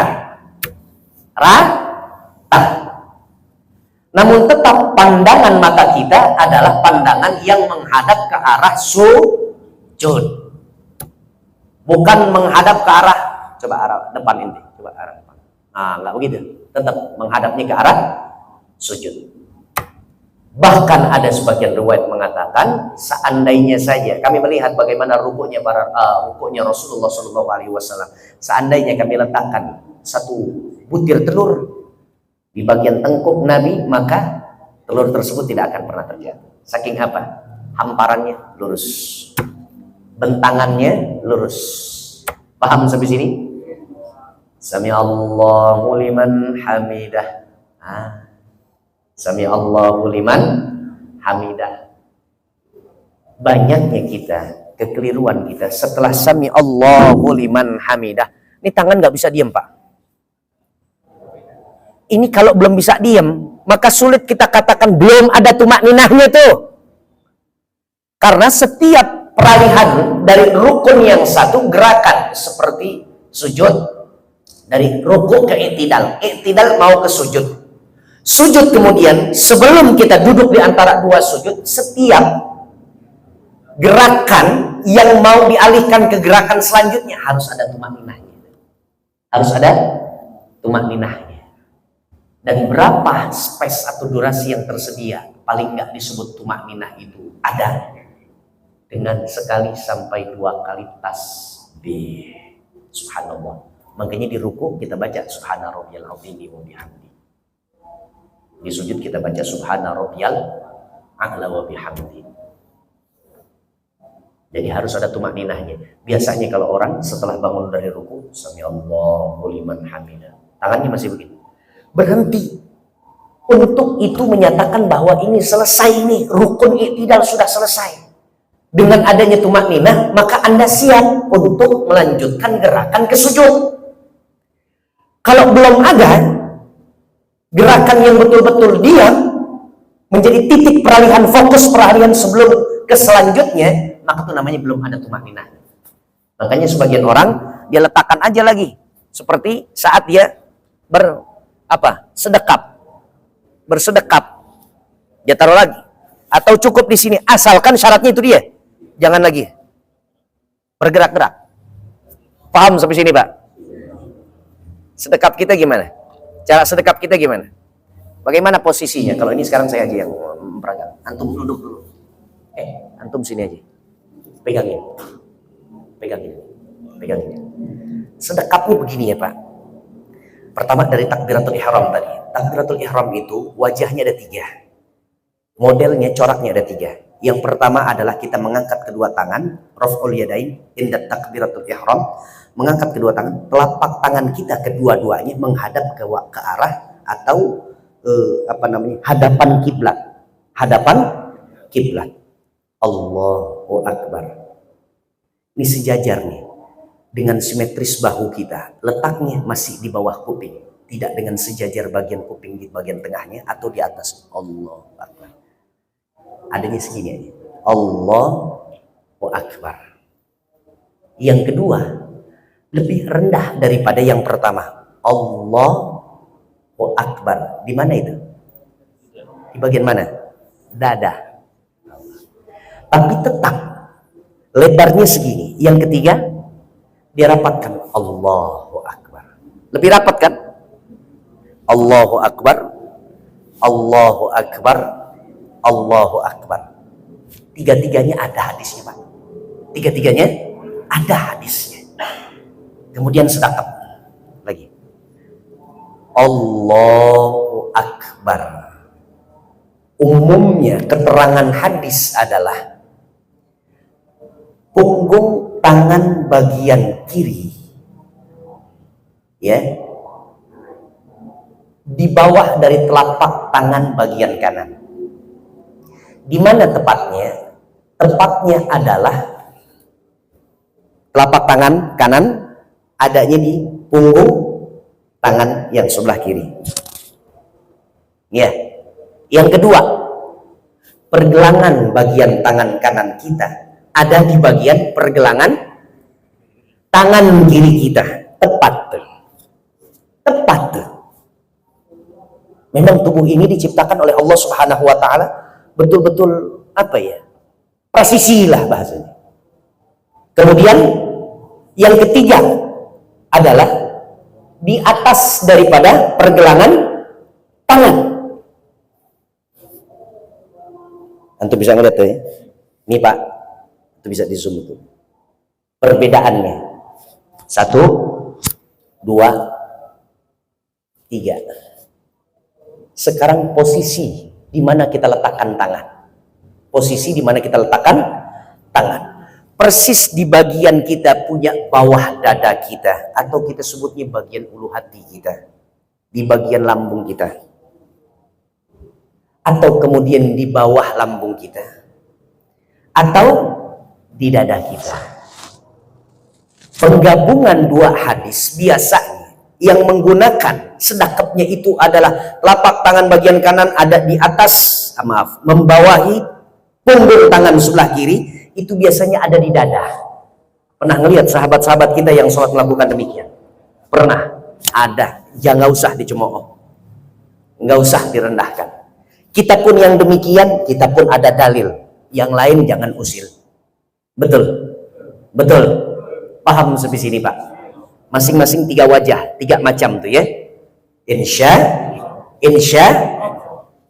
Namun tetap pandangan mata kita adalah pandangan yang menghadap ke arah sujud. Bukan menghadap ke arah, coba arah depan ini, coba arah depan. Nah, nggak begitu. Tetap menghadapnya ke arah sujud. Bahkan ada sebagian riwayat mengatakan, seandainya saja kami melihat bagaimana rukunya Rasulullah SAW. Seandainya kami letakkan satu butir telur di bagian tengkuk Nabi, maka telur tersebut tidak akan pernah terjatuh. Saking apa? Hamparannya lurus. Bentangannya lurus. Paham sampai sini? Sami Allahu liman hamidah. Sami Allahu liman hamidah. Banyaknya kita, kekeliruan kita setelah sami Allahu liman hamidah. Ini tangan nggak bisa diam Pak. Ini kalau belum bisa diam, maka sulit kita katakan belum ada tumakninahnya tuh. Karena setiap peralihan dari rukun yang satu, gerakan seperti sujud, dari rukun ke i'tidal mau ke sujud, kemudian sebelum kita duduk di antara dua sujud, setiap gerakan yang mau dialihkan ke gerakan selanjutnya harus ada tumakninahnya. Dan berapa space atau durasi yang tersedia, paling nggak disebut tumakninah itu ada dengan sekali sampai 2 kali tasbih. Subhanallah. Makanya di ruku kita baca subhana rabbiyal azim wa bihamdi. Di sujud kita baca subhana rabbiyal a'la wa bihamdi. Jadi harus ada tumakninahnya. Biasanya kalau orang setelah bangun dari ruku, sami Allahu liman hamidah, tangannya masih begini. Berhenti. Untuk itu menyatakan bahwa ini selesai nih, rukun i'tidal sudah selesai. Dengan adanya tumakninah, maka Anda siap untuk melanjutkan gerakan ke sujud. Kalau belum ada, gerakan yang betul-betul diam menjadi titik peralihan fokus peralihan sebelum ke selanjutnya, maka itu namanya belum ada tumaninah. Makanya sebagian orang dia letakkan aja lagi seperti saat dia bersedekap, dia taruh lagi, atau cukup di sini, asalkan syaratnya itu dia, jangan lagi bergerak-gerak. Paham sampai sini, Pak? Sedekap kita gimana? Cara sedekap kita gimana? Bagaimana posisinya? Kalau ini sekarang saya aja yang memperagakan. Antum duduk dulu. Antum sini aja. Pegangin. Sedekapnya begini ya, Pak. Pertama dari takbiratul ihram tadi. Takbiratul ihram itu wajahnya ada 3. Modelnya, coraknya ada 3. Yang pertama adalah kita mengangkat kedua tangan, raf'ul yadain inda takbiratul ihram. Mengangkat kedua tangan, telapak tangan kita kedua-duanya menghadap ke arah atau hadapan kiblat. Hadapan kiblat. Allahu Akbar. Ini sejajar nih dengan simetris bahu kita. Letaknya masih di bawah kuping, tidak dengan sejajar bagian kuping di bagian tengahnya atau di atas. Allahu Akbar. Adanya segini aja. Allahu Akbar. Yang kedua lebih rendah daripada yang pertama. Allahu Akbar. Di mana itu? Di bagian mana? Dada. Tapi tetap lebarnya segini. Yang ketiga dia rapatkan. Allahu Akbar. Lebih rapat kan? Allahu Akbar. Allahu Akbar. Allahu Akbar. Tiga-tiganya ada hadisnya, Pak. Tiga-tiganya ada hadisnya. Kemudian sedekap lagi. Allahu Akbar. Umumnya keterangan hadis adalah punggung tangan bagian kiri, ya, di bawah dari telapak tangan bagian kanan. Di mana tepatnya? Tepatnya adalah telapak tangan kanan adanya di punggung tangan yang sebelah kiri. Ya. Yang kedua, pergelangan bagian tangan kanan kita ada di bagian pergelangan tangan kiri kita. Tepat tuh. Tepat tuh. Memang tubuh ini diciptakan oleh Allah Subhanahu wa taala betul-betul presisi lah bahasanya. Kemudian yang ketiga adalah di atas daripada pergelangan tangan. Antum bisa ngeliat tuh ya. Ini Pak, itu bisa di zoom itu. Perbedaannya 1, 2, 3. Sekarang posisi di mana kita letakkan tangan. Posisi di mana kita letakkan tangan. Persis di bagian kita punya bawah dada kita, atau kita sebutnya bagian ulu hati kita, di bagian lambung kita, atau kemudian di bawah lambung kita, atau di dada kita. Penggabungan dua hadis biasanya yang menggunakan sedekapnya itu adalah telapak tangan bagian kanan ada di atas, membawahi punggung tangan sebelah kiri. Itu biasanya ada di dada. Pernah ngelihat sahabat-sahabat kita yang sholat melakukan demikian? Pernah. Ada. Jangan usah dicemooh, nggak usah direndahkan. Kita pun yang demikian, kita pun ada dalil. Yang lain jangan usil. Betul? Betul? Paham sampai sini, Pak? Masing-masing 3 wajah, 3 macam tuh ya. Insya.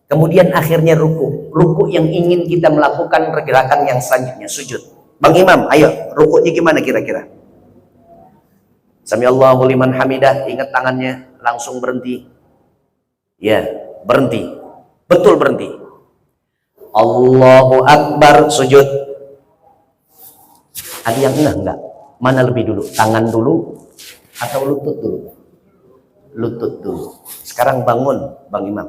Kemudian akhirnya ruku. Ruku yang ingin kita melakukan pergerakan yang selanjutnya, sujud. Bang Imam, ayo, rukunya gimana kira-kira? Sami Allahu liman hamidah, ingat tangannya, langsung berhenti. Ya, berhenti. Betul berhenti. Allahu Akbar, sujud. Ada yang enggak? Mana lebih dulu? Tangan dulu atau lutut dulu? Lutut dulu. Sekarang bangun, Bang Imam.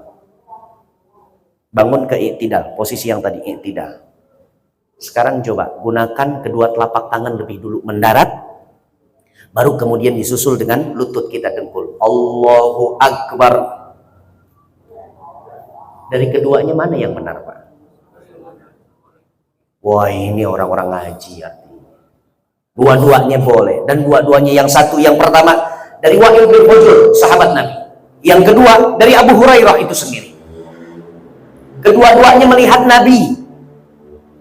Bangun ke i'tidal, posisi yang tadi i'tidal. Sekarang coba gunakan kedua telapak tangan lebih dulu mendarat, baru kemudian disusul dengan lutut kita dengkul. Allahu Akbar. Dari keduanya mana yang benar, Pak? Wah, ini orang-orang ngaji artinya. Dua-duanya boleh, dan dua-duanya yang satu, yang pertama dari Wa'il bin Hujr, sahabat Nabi. Yang kedua dari Abu Hurairah itu sendiri. Kedua-duanya melihat Nabi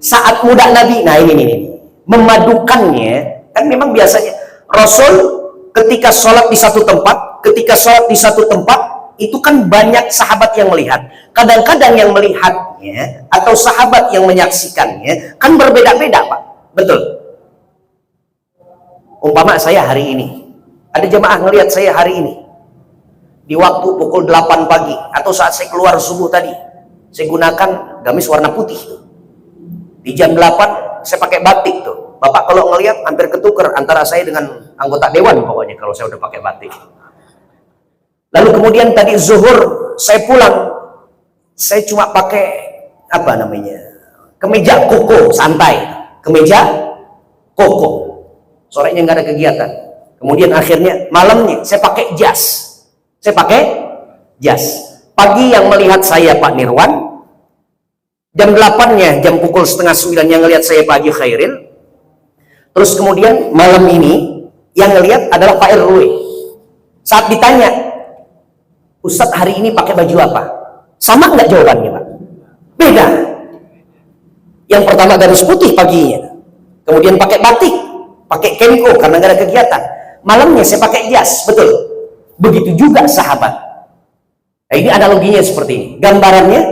saat muda Nabi. Nah ini memadukannya, kan memang biasanya Rasul ketika sholat di satu tempat, itu kan banyak sahabat yang melihat. Kadang-kadang yang melihatnya atau sahabat yang menyaksikannya kan berbeda-beda, Pak. Betul. Umpama saya hari ini, ada jemaah ngelihat saya hari ini di waktu pukul 8 pagi atau saat saya keluar subuh tadi, saya gunakan gamis warna putih tuh. Di jam 8 saya pakai batik tuh. Bapak kalau ngelihat hampir ketuker antara saya dengan anggota dewan pokoknya kalau saya udah pakai batik. Lalu kemudian tadi zuhur saya pulang, saya cuma pakai apa namanya, kemeja koko santai, kemeja koko. Sorenya nggak ada kegiatan. Kemudian akhirnya malamnya saya pakai jas. Pagi yang melihat saya Pak Nirwan, jam 8-nya, jam pukul setengah 9 yang ngelihat saya Pak Haji Khairil. Terus kemudian malam ini yang ngelihat adalah Pak RW. Saat ditanya, Ustadz hari ini pakai baju apa? Sama nggak jawabannya, Pak? Beda. Yang pertama garis putih paginya, kemudian pakai batik, pakai kenko karena nggak ada kegiatan. Malamnya saya pakai jas, betul. Begitu juga sahabat. Nah, ini analoginya seperti ini. Gambarannya,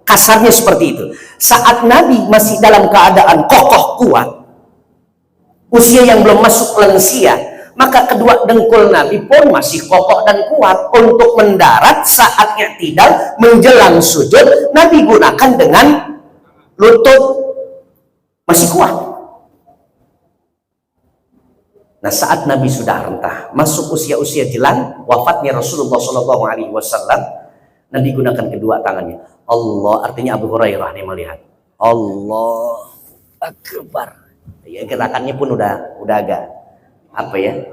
kasarnya seperti itu. Saat Nabi masih dalam keadaan kokoh kuat, usia yang belum masuk lansia, maka kedua dengkul Nabi pun masih kokoh dan kuat. Untuk mendarat saatnya tidak menjelang sujud, Nabi gunakan dengan lutut masih kuat. Nah, saat Nabi sudah rentah, masuk usia-usia jelang wafatnya Rasulullah SAW, Nabi gunakan kedua tangannya. Allah, artinya Abu Hurairah nih melihat. Allah Akbar. Ya, gerakannya pun udah agak apa ya?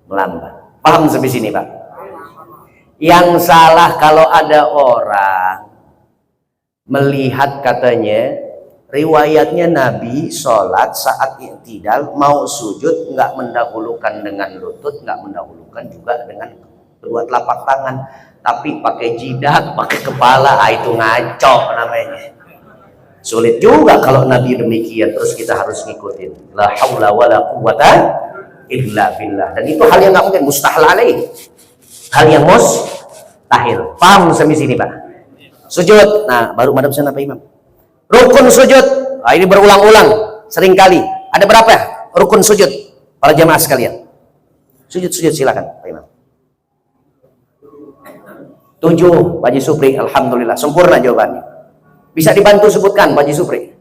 Melambat. Paham sampai sini, Pak? Yang salah kalau ada orang melihat katanya riwayatnya Nabi sholat saat i'tidal mau sujud nggak mendahulukan dengan lutut, nggak mendahulukan juga dengan kedua telapak tangan, tapi pakai jidat, pakai kepala. Itu ngaco namanya. Sulit juga kalau Nabi demikian, terus kita harus ngikutin. La haula wala quwata illa billah. Dan itu hal yang nggak mungkin, mustahil alaih. Hal yang mustahil. Paham sampai sini, Pak? Sujud. Nah, baru madhab sana Pak Imam. Rukun sujud. Nah, ini berulang-ulang sering kali. Ada berapa rukun sujud? Para jamaah sekalian. Sujud silakan Pak Imam. 7, Pak Haji Supri. Alhamdulillah, sempurna jawabannya. Bisa dibantu sebutkan Pak Haji Supri.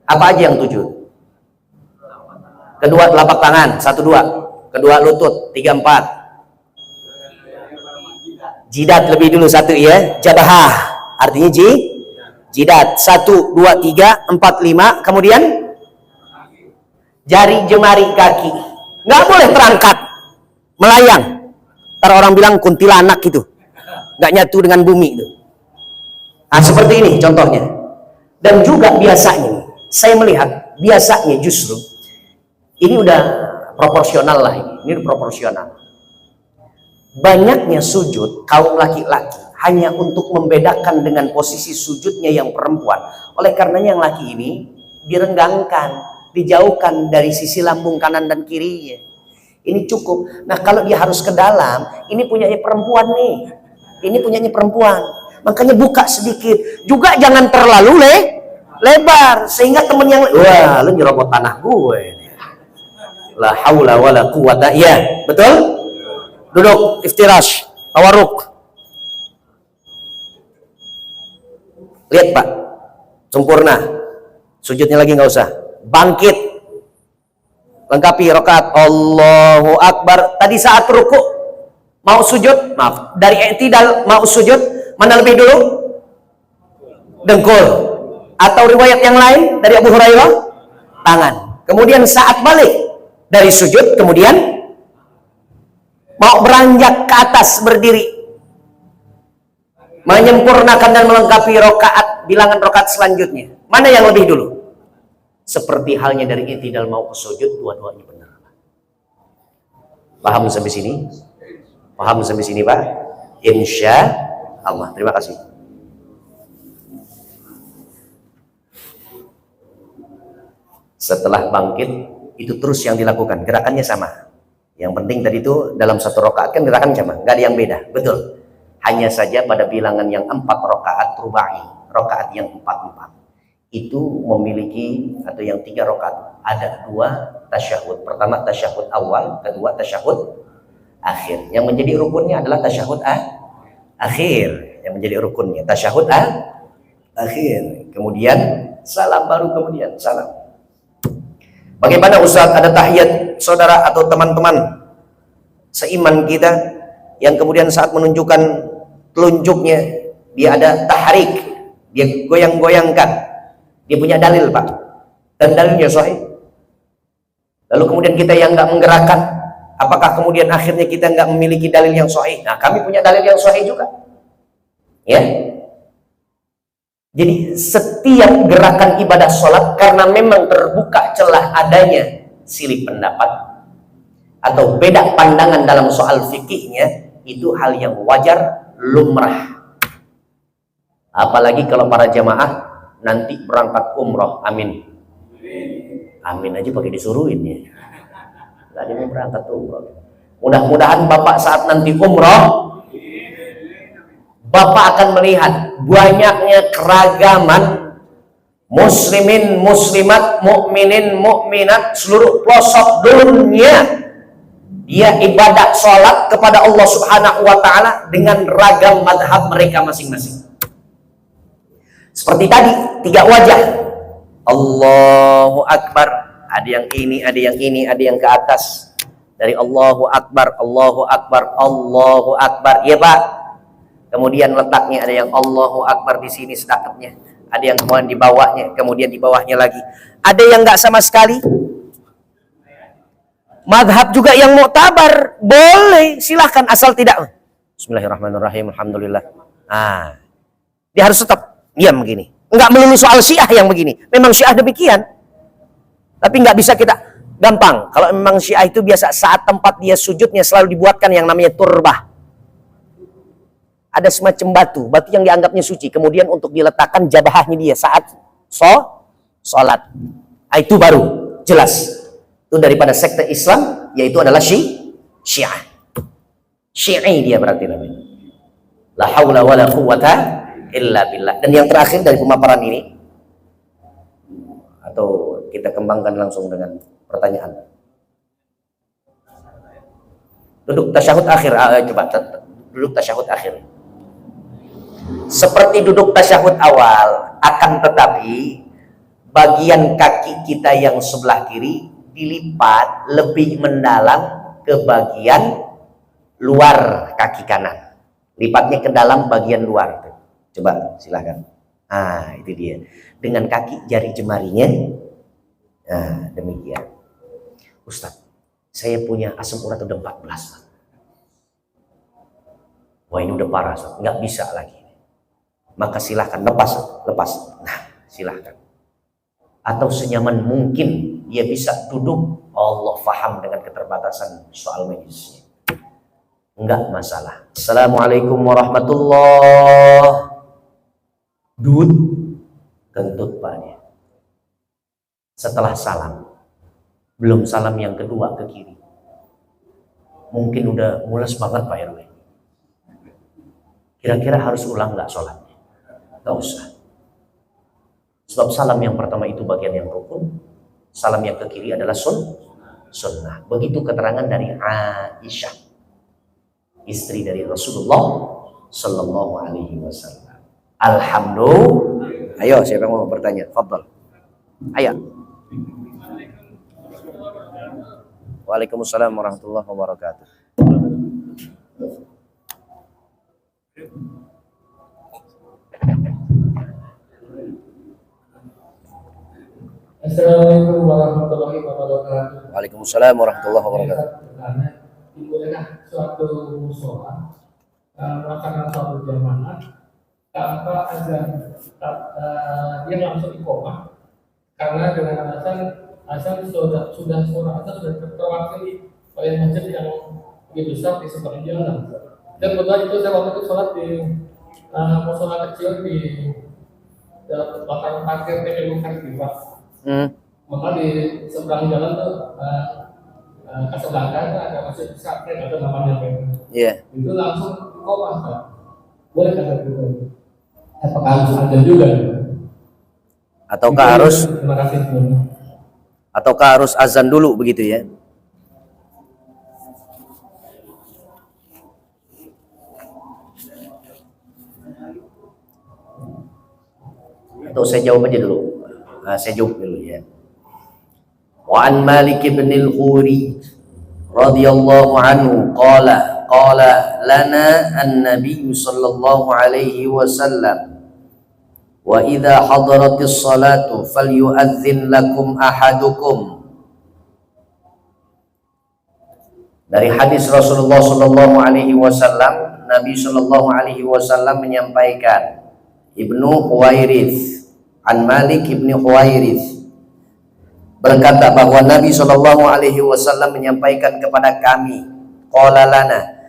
Apa aja yang 7? Kedua telapak tangan, 1, 2. Kedua lutut, 3, 4. Jidat lebih dulu 1 ya. Jabahah, artinya jidat. 1, 2, 3, 4, 5. Kemudian jari jemari kaki. Nggak boleh terangkat, melayang. Ntar orang bilang kuntilanak gitu, nggak nyatu dengan bumi itu. Nah, seperti ini contohnya. Dan juga biasanya saya melihat, biasanya justru ini udah proporsional lah, ini proporsional. Banyaknya sujud kaum laki-laki hanya untuk membedakan dengan posisi sujudnya yang perempuan. Oleh karenanya yang laki ini direnggangkan, dijauhkan dari sisi lambung kanan dan kirinya. Ini cukup. Nah, kalau dia harus ke dalam, ini punyanya perempuan nih. Ini punyanya perempuan. Makanya buka sedikit. Juga jangan terlalu lebar sehingga temen yang wah, lu nyerobot tanah gue. La haula wala quwata. Ya, betul? Duduk iftirash, tawarruk. Lihat Pak, sempurna. Sujudnya lagi nggak usah. Bangkit, lengkapi rakaat. Allahu Akbar. Tadi saat ruku mau sujud, maaf, dari i'tidal mau sujud, mana lebih dulu? Dengkul. Atau riwayat yang lain dari Abu Hurairah, tangan. Kemudian saat balik dari sujud, kemudian mau beranjak ke atas berdiri, menyempurnakan dan melengkapi bilangan rakaat selanjutnya. Mana yang lebih dulu? Seperti halnya dari i'tidal mau ke sujud, dua-duanya benar. Paham sampai sini? Paham sampai sini, Pak? Insya Allah. Terima kasih. Setelah bangkit, itu terus yang dilakukan. Gerakannya sama. Yang penting tadi itu dalam satu rakaat kan gerakan sama, nggak ada yang beda. Betul. Hanya saja pada bilangan yang 4 rakaat rubai, rakaat yang 4 itu memiliki, atau yang 3 rakaat ada 2 tasyahud. Pertama tasyahud awal, kedua tasyahud akhir. Yang menjadi rukunnya adalah tasyahud akhir. Yang menjadi rukunnya tasyahud akhir. Kemudian salam, baru kemudian salam. Bagaimana Ustaz, ada tahiyat saudara atau teman-teman seiman kita yang kemudian saat menunjukkan telunjuknya dia ada tahrik, dia goyang-goyangkan, dia punya dalil Pak, dan dalilnya sahih. Lalu kemudian kita yang nggak menggerakkan, apakah kemudian akhirnya kita nggak memiliki dalil yang sahih? Nah, kami punya dalil yang sahih juga, ya. Jadi setiap gerakan ibadah sholat, karena memang terbuka celah adanya silih pendapat atau beda pandangan dalam soal fikihnya, itu hal yang wajar, lumrah. Apalagi kalau para jamaah nanti berangkat umroh, amin. Amin aja pakai disuruhin ya. Gak ada yang berangkat umroh. Mudah-mudahan Bapak saat nanti umroh, Bapak akan melihat banyaknya keragaman muslimin, muslimat, mukminin, mukminat seluruh pelosok dunia. Dia ibadah sholat kepada Allah Subhanahu wa Ta'ala dengan ragam madhab mereka masing-masing. Seperti tadi, 3 wajah. Allahu Akbar. Ada yang ini, ada yang ini, ada yang ke atas. Dari Allahu Akbar, Allahu Akbar, Allahu Akbar. Ya Pak. Kemudian letaknya ada yang Allahu Akbar di sini sedekatnya, ada yang kemudian di bawahnya, kemudian di bawahnya lagi. Ada yang nggak sama sekali. Madhab juga yang muktabar, boleh, silahkan asal tidak. Bismillahirrahmanirrahim, alhamdulillah. Ah, dia harus tetap diam begini. Nggak melulu soal Syiah yang begini. Memang Syiah demikian. Tapi nggak bisa kita gampang. Kalau memang Syiah itu biasa saat tempat dia sujudnya selalu dibuatkan yang namanya turbah. Ada semacam batu yang dianggapnya suci. Kemudian untuk diletakkan jabahnya dia saat sholat. Itu baru jelas. Itu daripada sekte Islam, yaitu adalah Syiah. Syi'i dia berarti namanya. La haula wa la quwwata illa billah. Dan yang terakhir dari pemaparan ini, atau kita kembangkan langsung dengan pertanyaan. Duduk tasyahud akhir. Coba duduk tasyahud akhir. Seperti duduk tasyahud awal, akan tetapi bagian kaki kita yang sebelah kiri dilipat lebih mendalam ke bagian luar kaki kanan. Lipatnya ke dalam bagian luar. Coba silahkan. Ah, itu dia. Dengan kaki jari jemarinya. Nah, demikian. Ustadz, saya punya asam urat udah 14. Wah, ini udah parah, Ustadz. Nggak bisa lagi. Maka silahkan lepas. Nah, silahkan. Atau senyaman mungkin dia bisa duduk. Allah faham dengan keterbatasan soal medisnya. Enggak masalah. Assalamualaikum warahmatullahi. Dud, kentut Pak dia. Setelah salam, belum salam yang kedua ke kiri. Mungkin udah mules banget Pak RW. Kira-kira harus ulang nggak sholatnya? Gak usah. Sebab salam yang pertama itu bagian yang rukun, salam yang ke kiri adalah sunnah. Begitu keterangan dari Aisyah, istri dari Rasulullah Sallallahu Alaihi Wasallam. Alhamdulillah. Ayo, siapa yang mau bertanya? Fadhal. Ayo. Waalaikumsalam warahmatullahi wabarakatuh. Assalamualaikum warahmatullahi wabarakatuh. Waalaikumsalam warahmatullahi wabarakatuh. Bolehkah suatu musola melaksanakan suatu jamaah tanpa azan, dia langsung iqomah karena dengan azan sudah suara azan sudah terwakili oleh masjid yang lebih besar di seberang jalan. Dan kebetulan itu saya waktu itu sholat di musola kecil di belakang parkir PLU Kartika. Maka di seberang jalan tuh ke sebelah ada masjid besar, ada namanya Iya. itu langsung iqomah kan? Boleh kata itu? Apakah harus azan juga? Ataukah harus Terima kasih. azan dulu begitu ya? Atau saya jawab aja dulu. Saya jawab dulu ya. Wa an Malik bin al-Khuri radhiyallahu anhu qala lana an-nabiy sallallahu alaihi wasallam wa idza hadaratis salatu falyu'adzin lakum ahadukum. Dari hadis Rasulullah sallallahu alaihi wasallam, Nabi sallallahu alaihi wasallam menyampaikan, Ibnu Huwairits, an Malik ibni Huwairits berkata bahwa Nabi sallallahu alaihi wasallam menyampaikan kepada kami, qala lana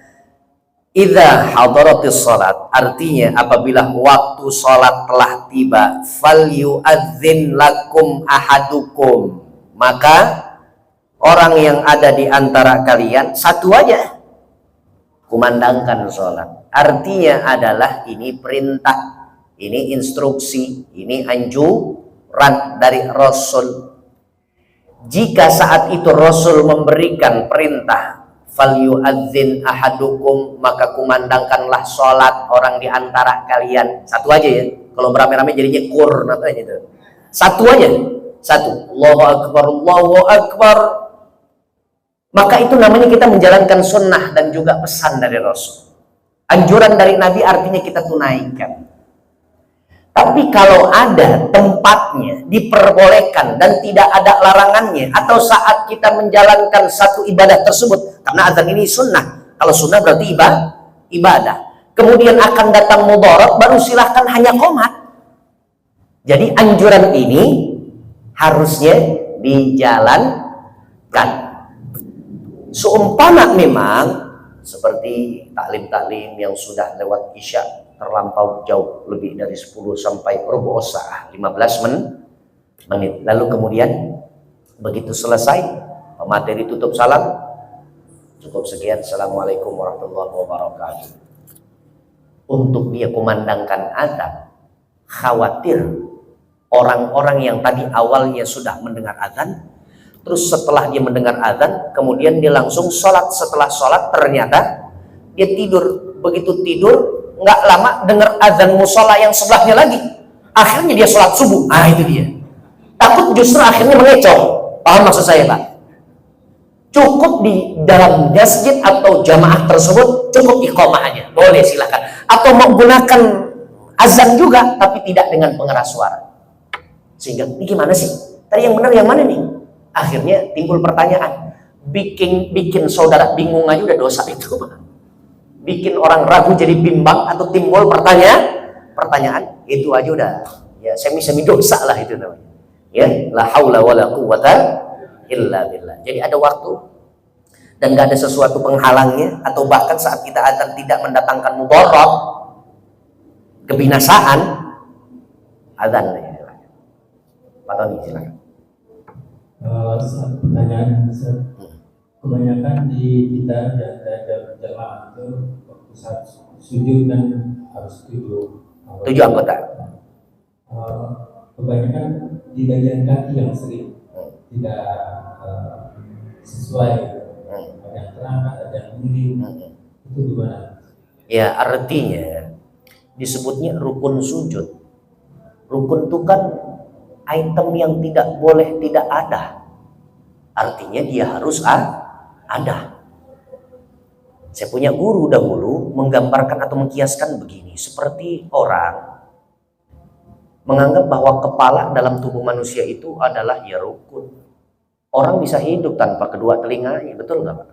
idza hadaratis salat, artinya apabila waktu salat telah tiba, falyu'adzin lakum ahadukum, maka orang yang ada di antara kalian satu aja kumandangkan salat. Artinya adalah ini perintah, ini instruksi, ini anjuran dari Rasul. Jika saat itu Rasul memberikan perintah falyu'adzin ahadukum, maka kumandangkanlah sholat orang di antara kalian satu aja ya. Kalau beramai-ramai jadinya kur namanya gitu. Satu aja, satu. Allahu akbar, Allahu akbar. Maka itu namanya kita menjalankan sunnah dan juga pesan dari Rasul. Anjuran dari Nabi artinya kita tunaikan. Tapi kalau ada tempatnya, diperbolehkan dan tidak ada larangannya, atau saat kita menjalankan satu ibadah tersebut, karena azan ini sunnah, kalau sunnah berarti ibadah, kemudian akan datang mudarat, baru silahkan hanya qomat. Jadi anjuran ini harusnya dijalankan. Seumpama memang seperti taklim-taklim yang sudah lewat isya terlampau jauh, lebih dari 10 sampai rubuh sa'ah, 15 menit. Lalu kemudian begitu selesai pemateri tutup salam, cukup sekian, assalamualaikum warahmatullahi wabarakatuh. Untuk dia kumandangkan azan, khawatir orang-orang yang tadi awalnya sudah mendengar azan, terus setelah dia mendengar azan, kemudian dia langsung sholat. Setelah sholat ternyata dia tidur. Begitu tidur, nggak lama dengar azan musola yang sebelahnya lagi, akhirnya dia sholat subuh. Itu dia takut justru akhirnya mengecoh. Paham maksud saya Pak? Cukup di dalam masjid atau jamaah tersebut cukup iqamah aja, boleh silakan, atau menggunakan azan juga tapi tidak dengan pengeras suara. Sehingga ini gimana sih tadi yang benar yang mana nih? Akhirnya timbul pertanyaan, bikin saudara bingung aja udah dosa itu Pak. Bikin orang ragu jadi bimbang atau timbul pertanyaan itu aja udah ya semi dosa lah itu namanya ya, la haula wala quwata illa billah. Jadi ada waktu dan gak ada sesuatu penghalangnya, atau bahkan saat kita azan tidak mendatangkan mudarat, kebinasaan, azan ya. Pak Tony silakan. Pertanyaan kebanyakan di kita ada jamaah itu waktu saat sujud dan harus tujuh anggota. Kebanyakan di bagian kaki yang sering tidak sesuai, ada yang terangkat, ada yang miring, itu gimana? Ya artinya disebutnya rukun sujud. Rukun itu kan item yang tidak boleh tidak ada. Artinya dia harus ada. Saya punya guru dahulu menggambarkan atau mengkiaskan begini, seperti orang menganggap bahwa kepala dalam tubuh manusia itu adalah ya rukun. Orang bisa hidup tanpa kedua telinganya, betul nggak Pak?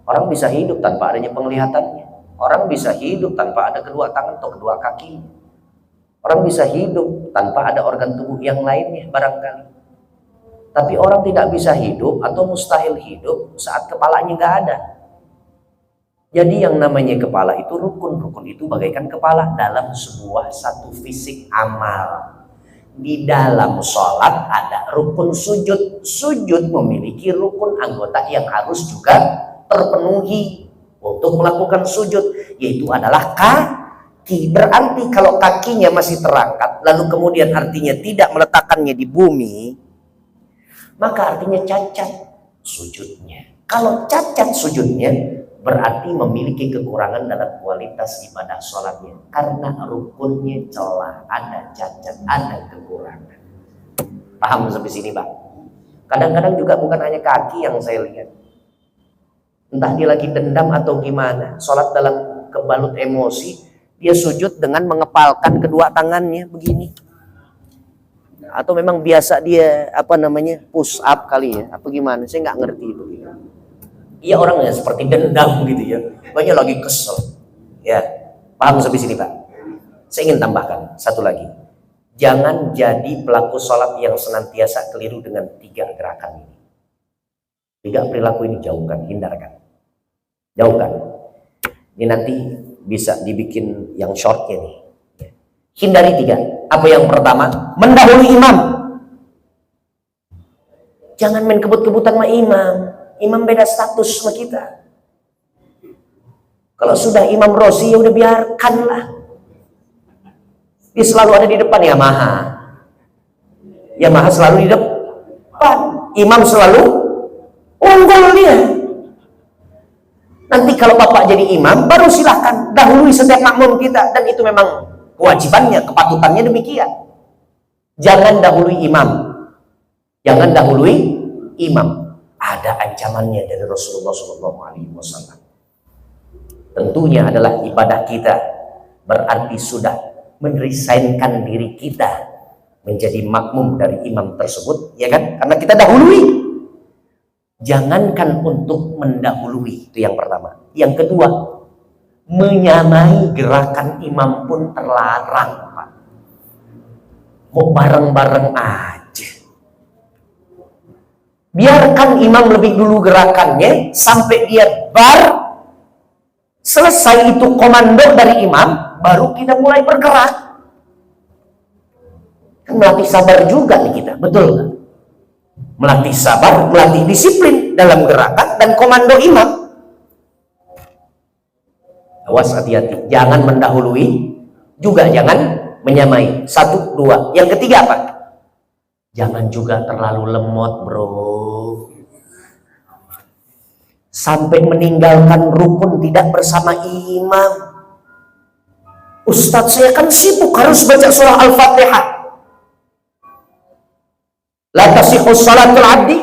Orang bisa hidup tanpa adanya penglihatannya. Orang bisa hidup tanpa ada kedua tangan atau kedua kaki. Orang bisa hidup tanpa ada organ tubuh yang lainnya barangkali. Tapi orang tidak bisa hidup atau mustahil hidup saat kepalanya nggak ada. Jadi yang namanya kepala itu rukun. Rukun itu bagaikan kepala dalam sebuah satu fisik amal. Di dalam sholat ada rukun sujud. Sujud memiliki rukun anggota yang harus juga terpenuhi untuk melakukan sujud, yaitu adalah kaki. Berarti kalau kakinya masih terangkat, lalu kemudian artinya tidak meletakkannya di bumi, maka artinya cacat sujudnya. Kalau cacat sujudnya, berarti memiliki kekurangan dalam kualitas ibadah sholatnya, karena rukunnya celah, ada cacat, ada kekurangan. Paham sampai sini, Pak? Kadang-kadang juga bukan hanya kaki yang saya lihat, entah dia lagi dendam atau gimana, sholat dalam kebalut emosi, dia sujud dengan mengepalkan kedua tangannya begini, atau memang biasa dia push up kali ya, apa gimana, saya nggak ngerti itu. Iya, orangnya seperti dendam gitu ya, banyak lagi kesel ya. Paham sampai sini, Pak? Saya ingin tambahkan satu lagi, jangan jadi pelaku sholat yang senantiasa keliru dengan 3 gerakan ini. 3 perilaku ini jauhkan, hindarkan, jauhkan. Ini nanti bisa dibikin yang shortnya nih. Hindari 3. Apa yang pertama? Mendahului imam. Jangan main kebut-kebutan sama imam. Imam beda status sama kita. Kalau sudah imam Rosi ya udah biarkanlah. Dia selalu ada di depan. Yamaha selalu di depan. Imam selalu unggul dia. Nanti kalau Bapak jadi imam, baru silahkan dahului setiap makmum kita. Dan itu memang kewajibannya, kepatutannya demikian. Jangan dahului imam. Jangan dahului imam. Ada ancamannya dari Rasulullah SAW. Tentunya adalah ibadah kita. Berarti sudah meresainkan diri kita menjadi makmum dari imam tersebut, ya kan? Karena kita dahului. Jangankan untuk mendahului, itu yang pertama. Yang kedua, menyamai gerakan imam pun terlarang, Pak. Mau bareng-bareng aja. Biarkan imam lebih dulu gerakannya sampai dia selesai itu komando dari imam, baru kita mulai bergerak. Kan melatih sabar juga nih kita, betul kan? Melatih sabar, melatih disiplin dalam gerakan dan komando imam. Awas, hati-hati, jangan mendahului, juga jangan menyamai. 1, 2. Yang ketiga apa? Jangan juga terlalu lemot, bro. Sampai meninggalkan rukun tidak bersama imam. Ustadz, saya kan sibuk harus baca surah Al-Fatihah. La tasihhu salatul abdi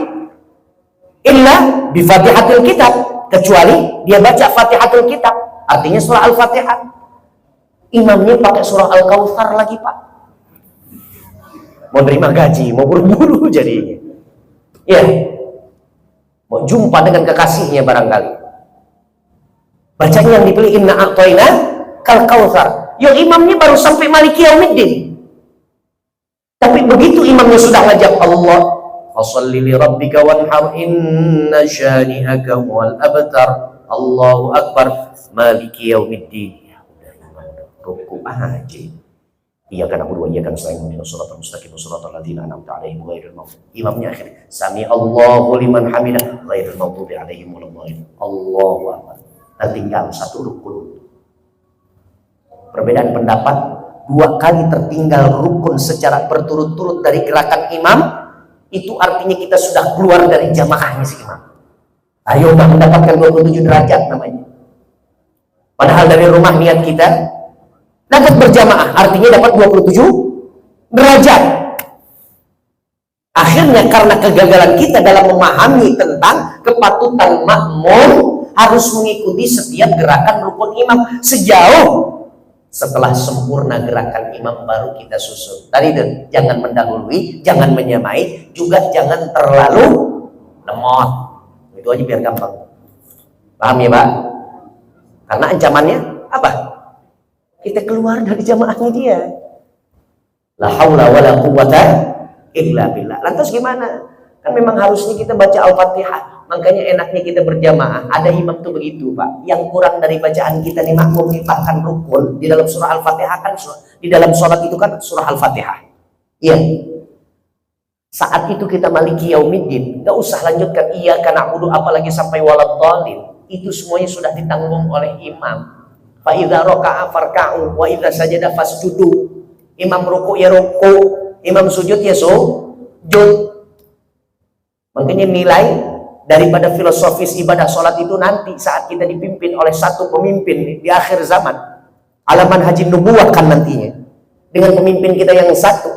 illa bi Fatihatil kitab, kecuali dia baca Fatihatul kitab, artinya surah Al-Fatihah. Imamnya pakai surah Al-Kautsar lagi, Pak. Mau terima gaji, mau buru-buru jadinya. Ya, mau jumpa dengan kekasihnya barangkali. Bacanya yang dipilih inna a'toina kal kautsar. Yang imamnya baru sampai maliki yaumiddin. Tapi begitu imamnya sudah ngajak Allah, fasholli li rabbika wanhar inna syani'aka wal abtar. Allahu akbar, maliki yaumiddin. Ya udah, imam ruku aja. Iyyaka na'budu wa iyyaka nasta'in ihdinas siratal mustaqim siratal ladzina an'amta 'alaihim ghairil maghdubi. Imamnya akhir, sami Allahu liman hamidah ghairil maghdubi 'alaihim waladdallin. Allahu akbar. Dan tinggal 1 rukun. Perbedaan pendapat, 2 kali tertinggal rukun secara berturut-turut dari gerakan imam, itu artinya kita sudah keluar dari jamaahnya si imam. Ayo tak mendapatkan 27 derajat namanya. Padahal dari rumah niat kita dapat berjamaah, artinya dapat 27 derajat. Akhirnya karena kegagalan kita dalam memahami tentang kepatutan makmum harus mengikuti setiap gerakan rukun imam sejauh setelah sempurna gerakan imam baru kita susun. Tadi itu, jangan mendahului, jangan menyamai, juga jangan terlalu lemot. Itu aja biar gampang. Paham ya, Pak? Karena ancamannya apa? Kita keluar dari jamaahnya dia. La haula wala quwwata illa billah. Lantas gimana? Kan memang harusnya kita baca Al-Fatihah. Makanya enaknya kita berjamaah. Ada imam tuh begitu, Pak. Yang kurang dari bacaan kita nih makmum dipakkan rukun di dalam surah Al-Fatihah kan di dalam sholat itu kan surah Al-Fatihah. Iya. Saat itu kita maliki yaumiddin, nggak usah lanjutkan iyyaka na'budu apalagi sampai waladhdallin. Itu semuanya sudah ditanggung oleh imam. Fa idza raka'a farka'u wa idza sajada fasjudu. Imam ruku ya ruku, imam sujud ya sujud. Makanya nilai daripada filosofis ibadah sholat itu nanti saat kita dipimpin oleh satu pemimpin di akhir zaman, alaman haji nubuwah kan nantinya dengan pemimpin kita yang satu.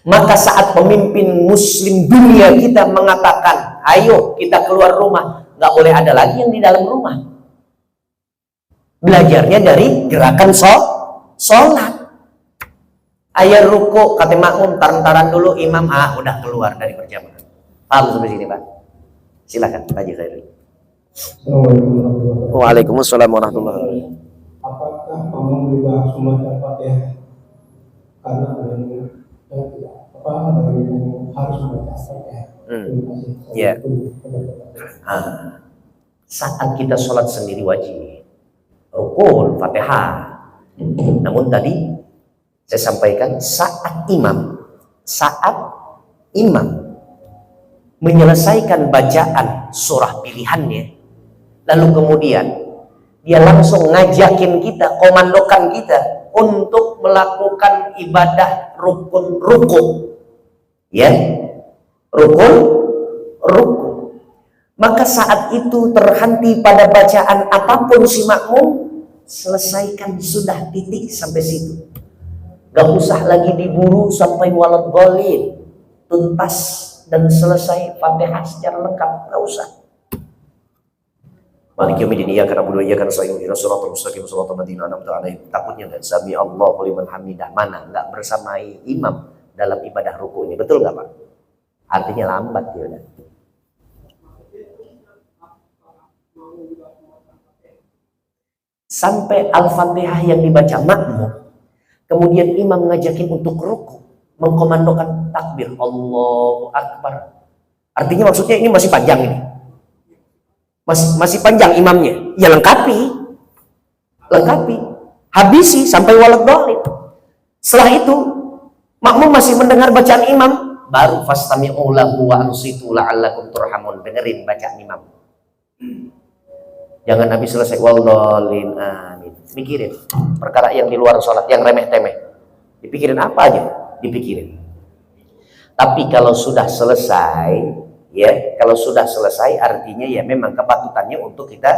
Maka saat pemimpin muslim dunia kita mengatakan ayo kita keluar rumah, nggak boleh ada lagi yang di dalam rumah. Belajarnya dari gerakan sholat. Ayat ruku kata makmum taran-taran dulu, imam udah keluar dari berjamaah. Paham sampai sini, Pak? Silakan, Pak Haji Khairul. Waalaikumsalam warahmatullahi wabarakatuh. Apakah makmum juga membaca Fatihah? Karena ada yang harus membaca Fatihah. Ya. Saat kita sholat sendiri wajib rukun Fatihah. Namun tadi saya sampaikan saat imam menyelesaikan bacaan surah pilihannya, lalu kemudian dia langsung ngajakin kita, komandokan kita untuk melakukan ibadah rukun ruku, ya, rukun ruku. Maka saat itu terhenti pada bacaan apapun si makmum, selesaikan sudah titik sampai situ. Gak usah lagi diburu sampai waladhdallin, tuntas dan selesai Fatihah secara lengkap, nggak usah. Maliki yaumiddin iyyaka na'budu wa iyyaka nasta'in ihdinas siratal mustaqim siratal ladzina an'amta 'alaihim. Takutnya nggak sami Allahu liman hamidah, mana nggak bersamai imam dalam ibadah rukunya, betul nggak Pak? Artinya lambat ya udah. Sampai Al-Fatihah yang dibaca makmum, kemudian imam ngajakin untuk ruku, mengkomandokan takbir Allahu Akbar. Artinya maksudnya ini masih panjang ini. Masih panjang imamnya. Ya lengkapi. Habisi sampai waladhdallin. Setelah itu makmum masih mendengar bacaan imam, baru fastami'u lahu wa ansitu la'allakum turhamun. Dengerin bacaan imam. Jangan habis selesai waladhdallin amin. Mikirin perkara yang di luar sholat, yang remeh-temeh. Dipikirin apa aja? Dipikirin. Tapi kalau sudah selesai, ya, kalau sudah selesai artinya ya memang kepatutannya untuk kita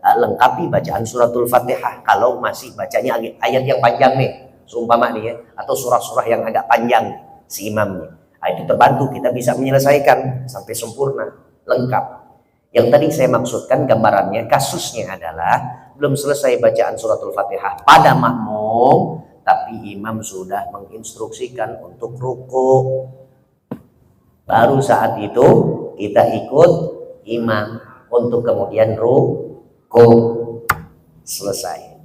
lengkapi bacaan suratul Fatihah. Kalau masih bacanya ayat yang panjang nih, seumpama nih ya, atau surah-surah yang agak panjang si imamnya, itu terbantu kita bisa menyelesaikan sampai sempurna, lengkap. Yang tadi saya maksudkan gambarannya, kasusnya adalah belum selesai bacaan suratul Fatihah pada makmum, tapi imam sudah menginstruksikan untuk ruku. Baru saat itu kita ikut imam untuk kemudian ruku. Selesai.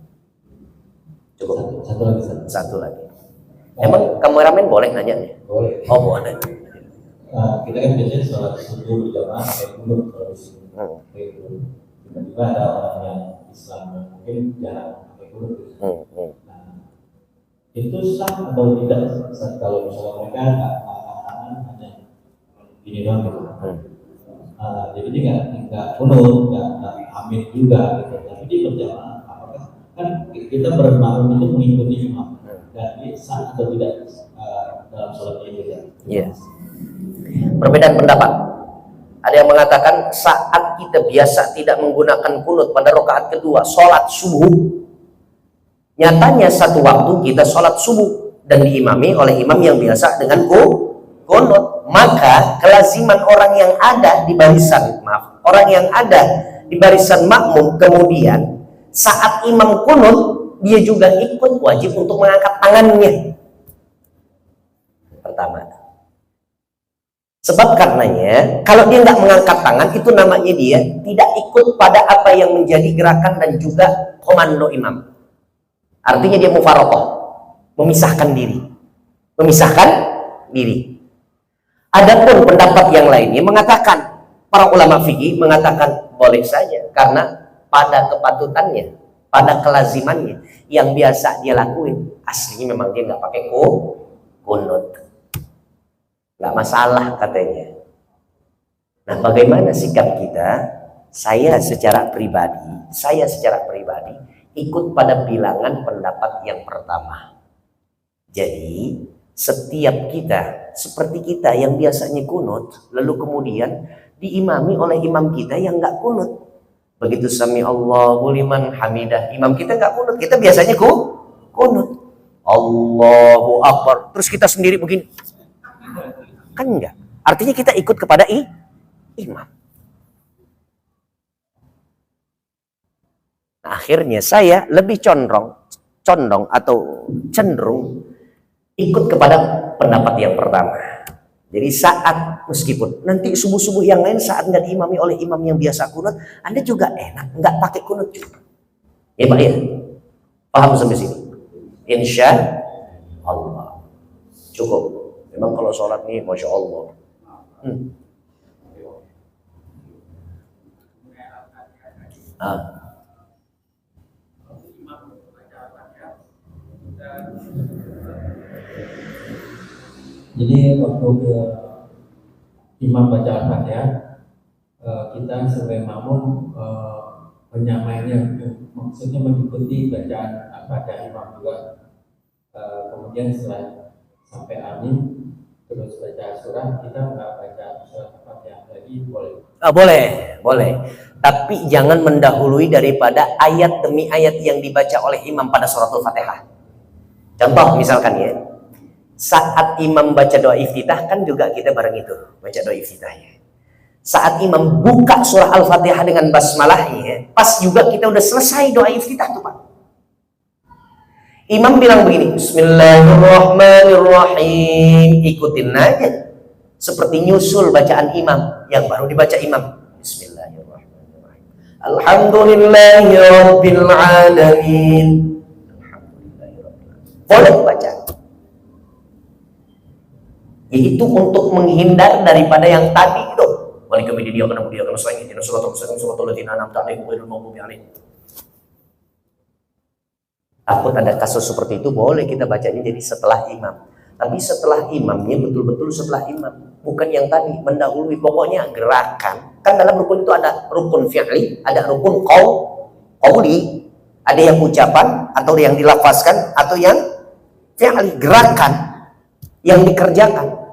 Cukup. Satu lagi. Emang kameramen boleh nanya nih? Boleh. Oh boleh. Kita kan biasanya sholat subuh berjamaah kayak dulu kalau di sini. Tiba-tiba ada orang yang Islam mungkin jarang pakai kurung. Itu sah atau tidak sah kalau misalnya mereka nggak hanya gini doang gitu. Jadi dia nggak kunut, nggak amin juga gitu. Tapi dia berjamaah, apakah kan kita bermakmum itu mengikuti imam dan dia sah atau tidak dalam sholat ini? Iya. Perbedaan pendapat. Ada yang mengatakan saat kita biasa tidak menggunakan kunut pada rakaat kedua sholat subuh, nyatanya satu waktu kita sholat subuh dan diimami oleh imam yang biasa dengan kunut, maka kelaziman orang yang ada di barisan makmum kemudian saat imam kunut dia juga ikut wajib untuk mengangkat tangannya. Pertama, Sebab karenanya kalau dia nggak mengangkat tangan itu namanya dia tidak ikut pada apa yang menjadi gerakan dan juga komando imam. Artinya dia mufaroqah, memisahkan diri. Memisahkan diri. Adapun pendapat yang lainnya mengatakan, para ulama fikih mengatakan boleh saja karena pada kepatutannya, pada kelazimannya yang biasa dia lakuin, aslinya memang dia nggak pakai kunut. Nggak masalah katanya. Nah, bagaimana sikap kita? Saya secara pribadi ikut pada bilangan pendapat yang pertama. Jadi setiap kita seperti kita yang biasanya kunut, lalu kemudian diimami oleh imam kita yang nggak kunut. Begitu sami Allahu liman hamidah, imam kita nggak kunut, kita biasanya kunut. Allahu Akbar, terus kita sendiri begini. Kan enggak. Artinya kita ikut kepada imam. Nah, akhirnya saya lebih condong atau cenderung ikut kepada pendapat yang pertama. Jadi saat meskipun nanti subuh-subuh yang lain saat nggak diimami oleh imam yang biasa kunut, Anda juga enak nggak pakai kunut juga. Ya Pak ya? Paham sampai sini? Insya Allah. Cukup. Memang kalau sholat nih, Masya Allah. Jadi waktu imam baca Al-Fatihah, kita sebagai makmum menyamainya, maksudnya mengikuti bacaan Al-Fatihah imam juga. Kemudian setelah sampai amin terus baca surah, kita nggak baca surat Al-Fatihah lagi, boleh? Boleh. Tapi jangan mendahului daripada ayat demi ayat yang dibaca oleh imam pada suratul Fatihah. Contoh misalkan ya, saat imam baca doa iftitah kan juga kita bareng itu baca doa iftitahnya. Saat imam buka surah Al-Fatihah dengan basmalahnya, pas juga kita udah selesai doa iftitah tuh Pak. Imam bilang begini, Bismillahirrahmanirrahim, ikutin aja seperti nyusul bacaan imam yang baru dibaca imam. Bismillahirrahmanirrahim, Alhamdulillahirabbil alamin. Boleh baca. Yaitu untuk menghindar daripada yang tadi itu. Takut ada kasus seperti itu, boleh kita bacanya jadi setelah imam. Tapi setelah imamnya betul-betul setelah imam, bukan yang tadi mendahului. Pokoknya gerakan. Kan dalam rukun itu ada rukun fi'li, ada rukun qauli, ada yang ucapan atau yang dilafazkan atau yang fi'li, gerakan yang dikerjakan.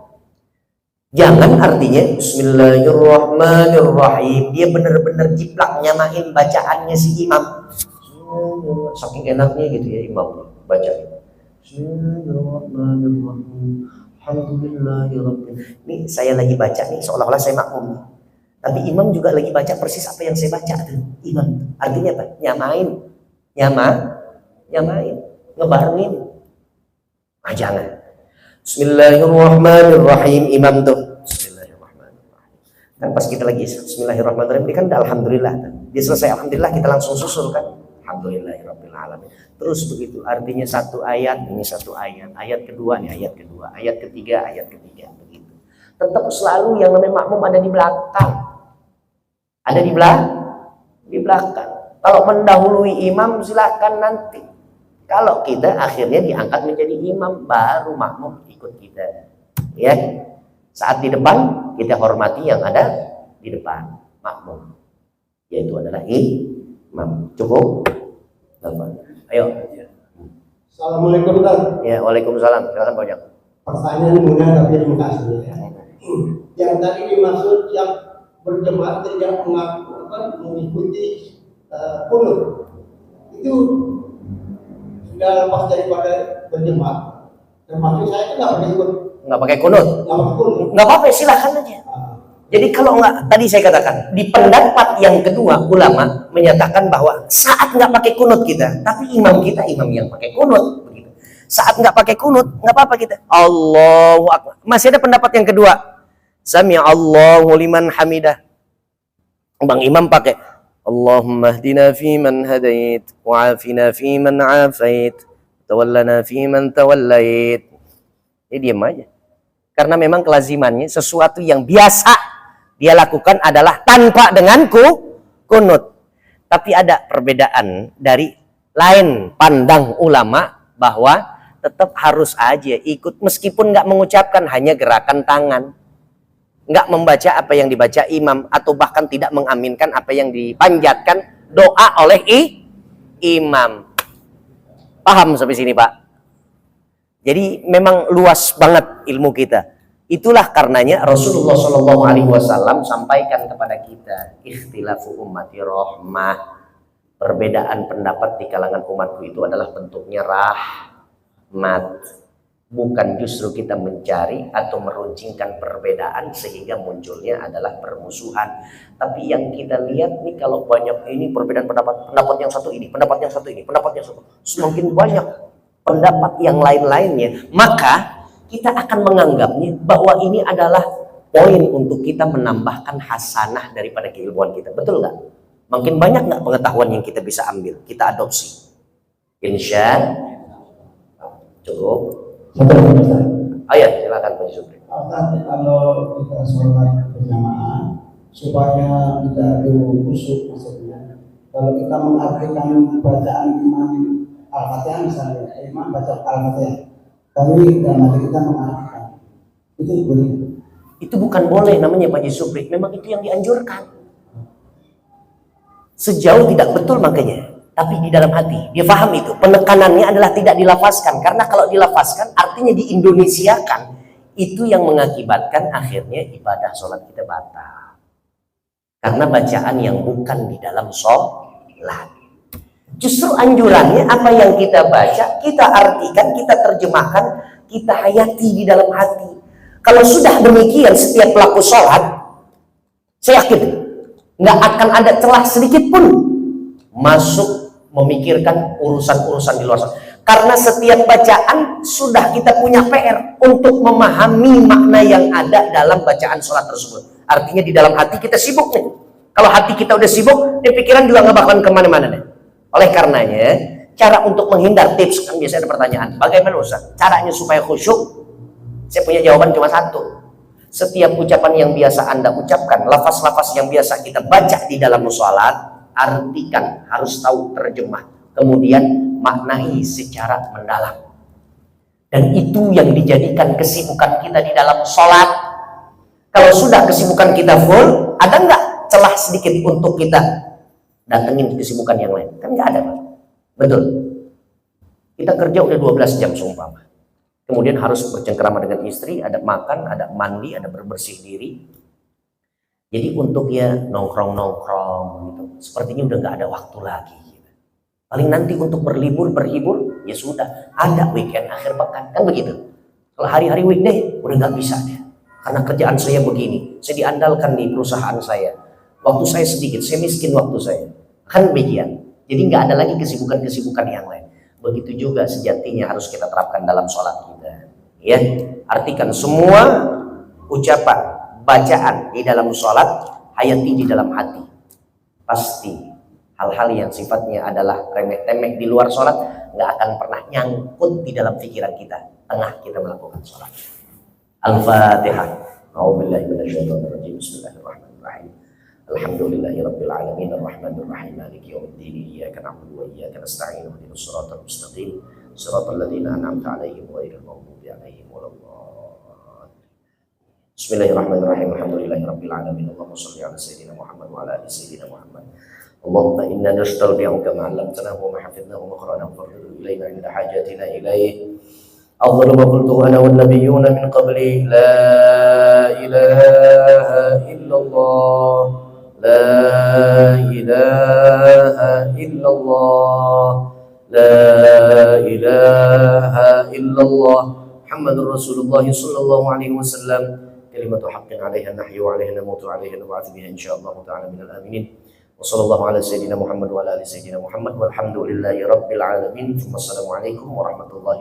Jangan artinya Bismillahirrahmanirrahim dia benar-benar jiplak nyamain bacaannya si imam. Saking enaknya gitu ya imam baca. Bismillahirrahmanirrahim. Alhamdulillahirabbil. Ini saya lagi baca nih seolah-olah saya makmum. Tapi imam juga lagi baca persis apa yang saya baca tuh. Imam. Artinya apa? Nyamain, ngebarengin. Ah jangan. Bismillahirrahmanirrahim imam tuh. Bismillahirrahmanirrahim. Kan pas kita lagi Bismillahirrahmanirrahim ini kan udah alhamdulillah. Dia selesai alhamdulillah kita langsung susul kan. Alhamdulillahirabbil alamin. Terus begitu artinya satu ayat, ini satu ayat. Ayat kedua nih ayat kedua, ayat ketiga begitu. Tetap selalu yang namanya makmum ada di belakang. Ada di belakang. Kalau mendahului imam silakan nanti. Kalau kita akhirnya diangkat menjadi imam, baru makmum ikut kita. Ya. Saat di depan kita hormati yang ada di depan makmum. Yaitu adalah imam. Cukup? Ayo. Assalamualaikum Ustaz. Ya, waalaikumsalam. Silakan Pak Ojak. Pertanyaan mudah tapi terima kasih ya. Yang tadi dimaksud yang berjemaat tidak mengikuti kunut itu sudah lepas daripada berjemaat. Termasuk saya itu nggak pakai kunut. Nggak apa-apa, silahkan aja. Jadi kalau nggak, tadi saya katakan di pendapat yang kedua ulama menyatakan bahwa saat nggak pakai kunut kita, tapi imam kita imam yang pakai kunut, begitu. Saat nggak pakai kunut nggak apa-apa kita. Allahu Akbar. Masih ada pendapat yang kedua. Sami'allahu liman hamidah. Bang Imam pakai Allahumma hdina fiman hadait, wa'afina fiman afait, tawallana fiman tawallait. Dia diam aja. Karena memang kelazimannya sesuatu yang biasa dia lakukan adalah tanpa dengan kunut. Tapi ada perbedaan dari lain pandang ulama bahwa tetap harus aja ikut meskipun nggak mengucapkan, hanya gerakan tangan. Nggak membaca apa yang dibaca imam atau bahkan tidak mengaminkan apa yang dipanjatkan doa oleh imam. Paham sampai sini, Pak? Jadi memang luas banget ilmu kita. Itulah karenanya Rasulullah Shallallahu Alaihi Wasallam sampaikan kepada kita, ikhtilafu ummati rahmah. Perbedaan pendapat di kalangan umatku itu adalah bentuknya rahmat. Bukan justru kita mencari atau meruncingkan perbedaan sehingga munculnya adalah permusuhan. Tapi yang kita lihat nih, kalau banyak ini perbedaan pendapat yang satu ini, pendapat yang satu ini, pendapat yang satu, semakin banyak pendapat yang lain-lainnya, maka kita akan menganggapnya bahwa ini adalah poin untuk kita menambahkan hasanah daripada keilmuan kita. Betul nggak? Makin banyak nggak pengetahuan yang kita bisa ambil, kita adopsi. Insya cukup. Ayo silakan Pak Yusuf. Kalau kita sholat berjamaah supaya tidak kusuk maksudnya. Kalau kita mengartikan bacaan imam Al-Fatihah misalnya, imam baca Al-Fatihah, tapi dalam hati kita mengartikan, itu boleh? Itu bukan boleh namanya Pak Yusuf. Memang itu yang dianjurkan. Sejauh tidak betul makanya. Tapi di dalam hati, dia paham itu. Penekanannya adalah tidak dilafazkan. Karena kalau dilafazkan, artinya diindonesiakan. Itu yang mengakibatkan akhirnya ibadah sholat kita batal. Karena bacaan yang bukan di dalam sholat. Justru anjurannya apa yang kita baca, kita artikan, kita terjemahkan, kita hayati di dalam hati. Kalau sudah demikian setiap pelaku sholat, saya yakin nggak akan ada celah sedikit pun masuk memikirkan urusan-urusan di luar sana. Karena setiap bacaan sudah kita punya PR untuk memahami makna yang ada dalam bacaan sholat tersebut. Artinya di dalam hati kita sibuk nih. Kalau hati kita udah sibuk, pikiran juga nggak bakalan kemana-mana nih. Oleh karenanya, cara untuk menghindar, tips, kan biasanya ada pertanyaan, bagaimana Ustaz? Caranya supaya khusyuk? Saya punya jawaban cuma satu. Setiap ucapan yang biasa Anda ucapkan, lafaz-lafaz yang biasa kita baca di dalam sholat, artikan, harus tahu terjemah, kemudian maknai secara mendalam. Dan itu yang dijadikan kesibukan kita di dalam sholat. Kalau sudah kesibukan kita full, ada nggak celah sedikit untuk kita datengin kesibukan yang lain? Kan nggak ada, Pak. Betul. Kita kerja udah 12 jam seumpama, kemudian harus bercengkrama dengan istri, ada makan, ada mandi, ada berbersih diri. Jadi untuk ya nongkrong-nongkrong gitu, sepertinya udah nggak ada waktu lagi. Paling nanti untuk berhibur, ya sudah, ada weekend akhir pekan, kan begitu. Kalau hari-hari weekday, udah nggak bisa deh. Karena kerjaan saya begini, saya diandalkan di perusahaan saya. Waktu saya sedikit, saya miskin waktu saya. Kan begitu. Jadi nggak ada lagi kesibukan-kesibukan yang lain. Begitu juga sejatinya harus kita terapkan dalam sholat kita. Ya, artikan semua ucapan, bacaan di dalam sholat, hayati di dalam hati. Pasti hal-hal yang sifatnya adalah remeh-temeh di luar sholat nggak akan pernah nyangkut di dalam pikiran kita tengah kita melakukan sholat. Al-Fatihah. A'udzubillahi minasyaitonir rajim. Bismillahirrahmanirrahim. Alhamdulillahirabbil alamin arrahmanir rahim maliki yaumiddin iyyaka na'budu wa iyyaka nasta'in ihdinas siratal mustaqim siratal ladzina an'amta 'alaihim ghairil maghdubi 'alaihim waladdallin. Bismillahirrahmanirrahim. Alhamdulillahirabbil alamin. Allahumma shalli 'ala sayyidina Muhammad wa 'ala ali sayyidina Muhammad. Allahumma inna nastaudi'uka ma 'allamtana wa ma hafidhnahu wa qara'nahu farrid ilaina 'inda hajatina ilaih. أفضل ما قلته أنا والنبيون من قبلي لا إله إلا الله لا إله إلا الله لا إله إلا الله محمد رسول الله صلى الله عليه وسلم كلمة حق عليها نحيا وعليها نموت وعليها نبعث بها إن شاء الله تعالى من الآمنين وصلى الله على سيدنا محمد وعلى آل سيدنا محمد والحمد لله رب العالمين ثم السلام عليكم ورحمة الله